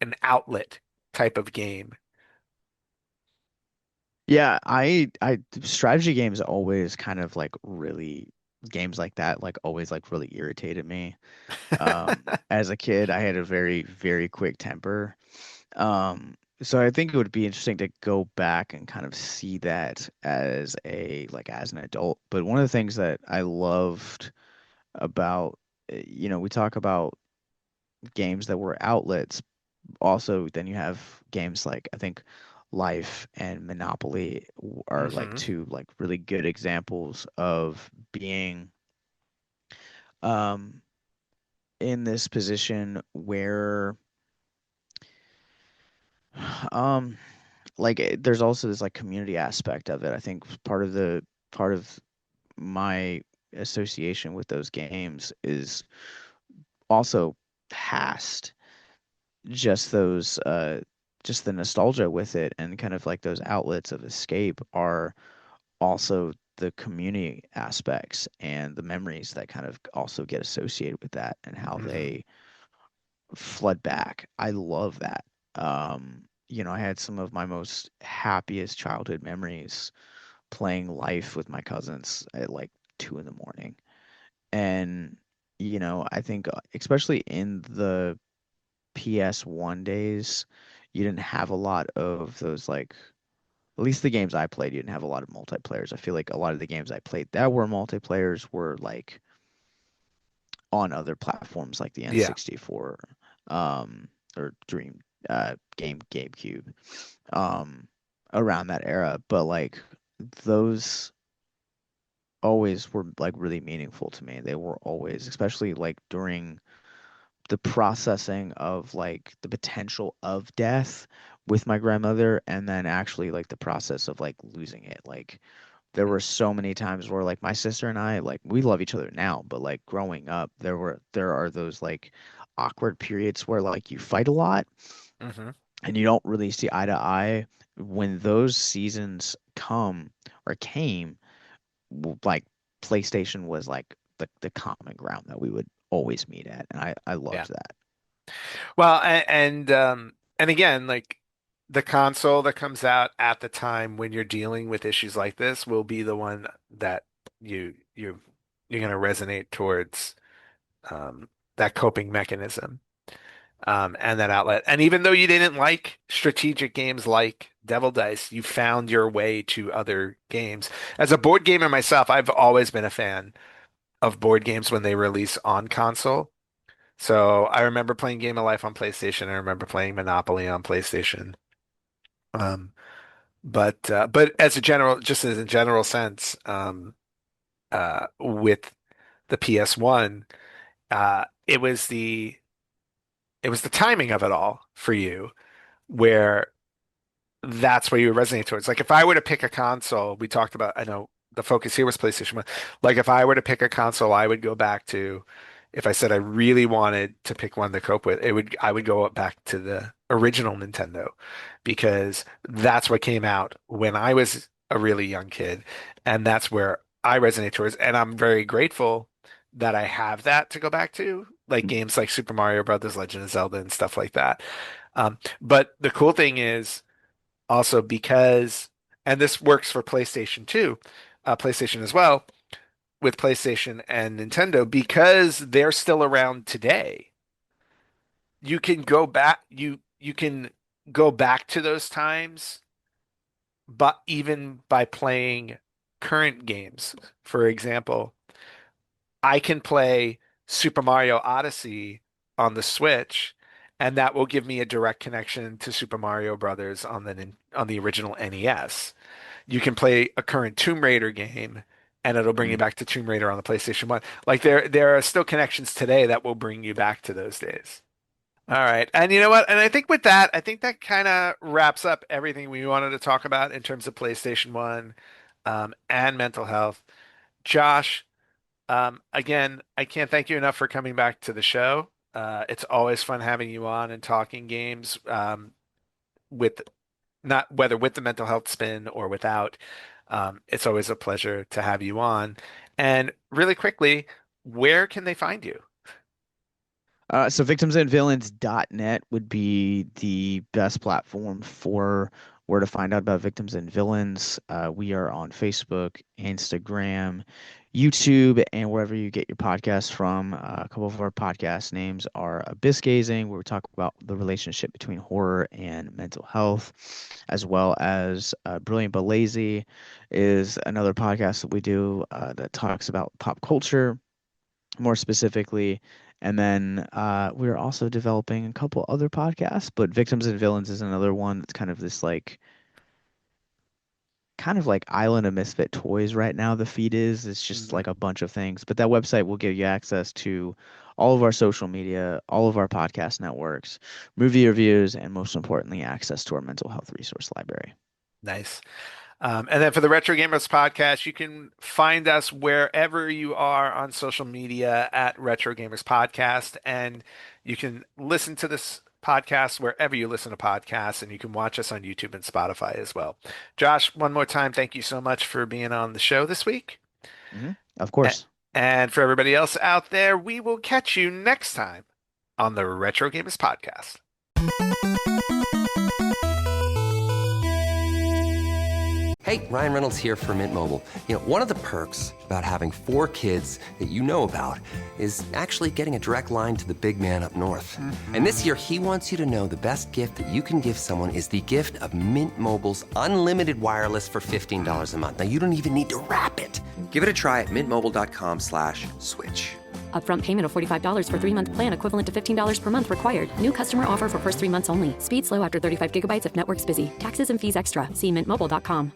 an outlet type of game. Yeah, I strategy games always kind of like really games like that like always like really irritated me. As a kid, I had a very, very quick temper. So I think it would be interesting to go back and kind of see that as as an adult. But one of the things that I loved about, we talk about games that were outlets. Also, then you have games like I think Life and Monopoly are like Hmm. two like really good examples of being um in this position where um there's also this like community aspect of it. I think part of my association with those games is also past just those just the nostalgia with it, and kind of like those outlets of escape are also the community aspects and the memories that kind of also get associated with that and how Hmm. they flood back. I love that. I had some of my most happiest childhood memories playing Life with my cousins at like 2 in the morning. And, I think especially in the PS1 days, you didn't have a lot of those like at least the games I played, you didn't have a lot of multiplayers. I feel like a lot of the games I played that were multiplayers were like on other platforms like the Yeah. N64, or Dream, GameCube, um, around that era. But like those always were like really meaningful to me. They were always, especially like during the processing of like the potential of death with my grandmother, and then actually like the process of like losing it. Like there were so many times where like my sister and I like we love each other now, but like growing up there are those like awkward periods where like you fight a lot Hmm. and you don't really see eye to eye. When those seasons come or came, like PlayStation was like the common ground that we would always meet at, and I Yeah. loved that. Well, and again, like the console that comes out at the time when you're dealing with issues like this will be the one that you're going to resonate towards, that coping mechanism, and that outlet. And even though you didn't like strategic games like Devil Dice, you found your way to other games. As a board gamer myself, I've always been a fan of board games when they release on console. So I remember playing Game of Life on PlayStation. I remember playing Monopoly on PlayStation. Um, but just as a general sense, with the PS1, it was the timing of it all for you, where that's where you resonate towards. Like if I were to pick a console, we talked about, I know the focus here was PlayStation 1. Like if I were to pick a console, I would go back to, if I said I really wanted to pick one to cope with, I would go back to the original Nintendo, because that's what came out when I was a really young kid, and that's where I resonate towards. And I'm very grateful that I have that to go back to, like games like Super Mario Brothers, Legend of Zelda, and stuff like that. But the cool thing is also because, and this works for PlayStation too, PlayStation as well, with PlayStation and Nintendo, because they're still around today. You can go back, you can go back to those times, but even by playing current games. For example, I can play Super Mario Odyssey on the Switch, and that will give me a direct connection to Super Mario Brothers on the original NES. You can play a current Tomb Raider game, and it'll bring you back to Tomb Raider on the PlayStation 1. Like there are still connections today that will bring you back to those days. All right. And you know what? And I think with that, I think that kind of wraps up everything we wanted to talk about in terms of PlayStation 1 and mental health. Josh, again, I can't thank you enough for coming back to the show. It's always fun having you on and talking games with not whether with the mental health spin or without. It's always a pleasure to have you on. And really quickly, where can they find you? So victimsandvillains.net would be the best platform for where to find out about Victims and Villains. We are on Facebook, Instagram, YouTube, and wherever you get your podcasts from. A couple of our podcast names are Abyss Gazing, where we talk about the relationship between horror and mental health, as well as Brilliant But Lazy is another podcast that we do that talks about pop culture more specifically. And then we're also developing a couple other podcasts, but Victims and Villains is another one that's kind of this like Island of Misfit Toys right now. The feed it's just like a bunch of things, but that website will give you access to all of our social media, all of our podcast networks, movie reviews, and most importantly, access to our mental health resource library. Nice. And then for the Retro Gamers Podcast, you can find us wherever you are on social media at Retro Gamers Podcast, and you can listen to this podcast wherever you listen to podcasts, and you can watch us on YouTube and Spotify as well. Josh, one more time, thank you so much for being on the show this week. Of course. And for everybody else out there, we will catch you next time on the Retro Gamers Podcast. Hey, Ryan Reynolds here for Mint Mobile. You know, one of the perks about having 4 kids that you know about is actually getting a direct line to the big man up north. And this year, he wants you to know the best gift that you can give someone is the gift of Mint Mobile's unlimited wireless for $15 a month. Now, you don't even need to wrap it. Give it a try at mintmobile.com/switch. Upfront payment of $45 for 3-month plan equivalent to $15 per month required. New customer offer for first 3 months only. Speed slow after 35 gigabytes if network's busy. Taxes and fees extra. See mintmobile.com.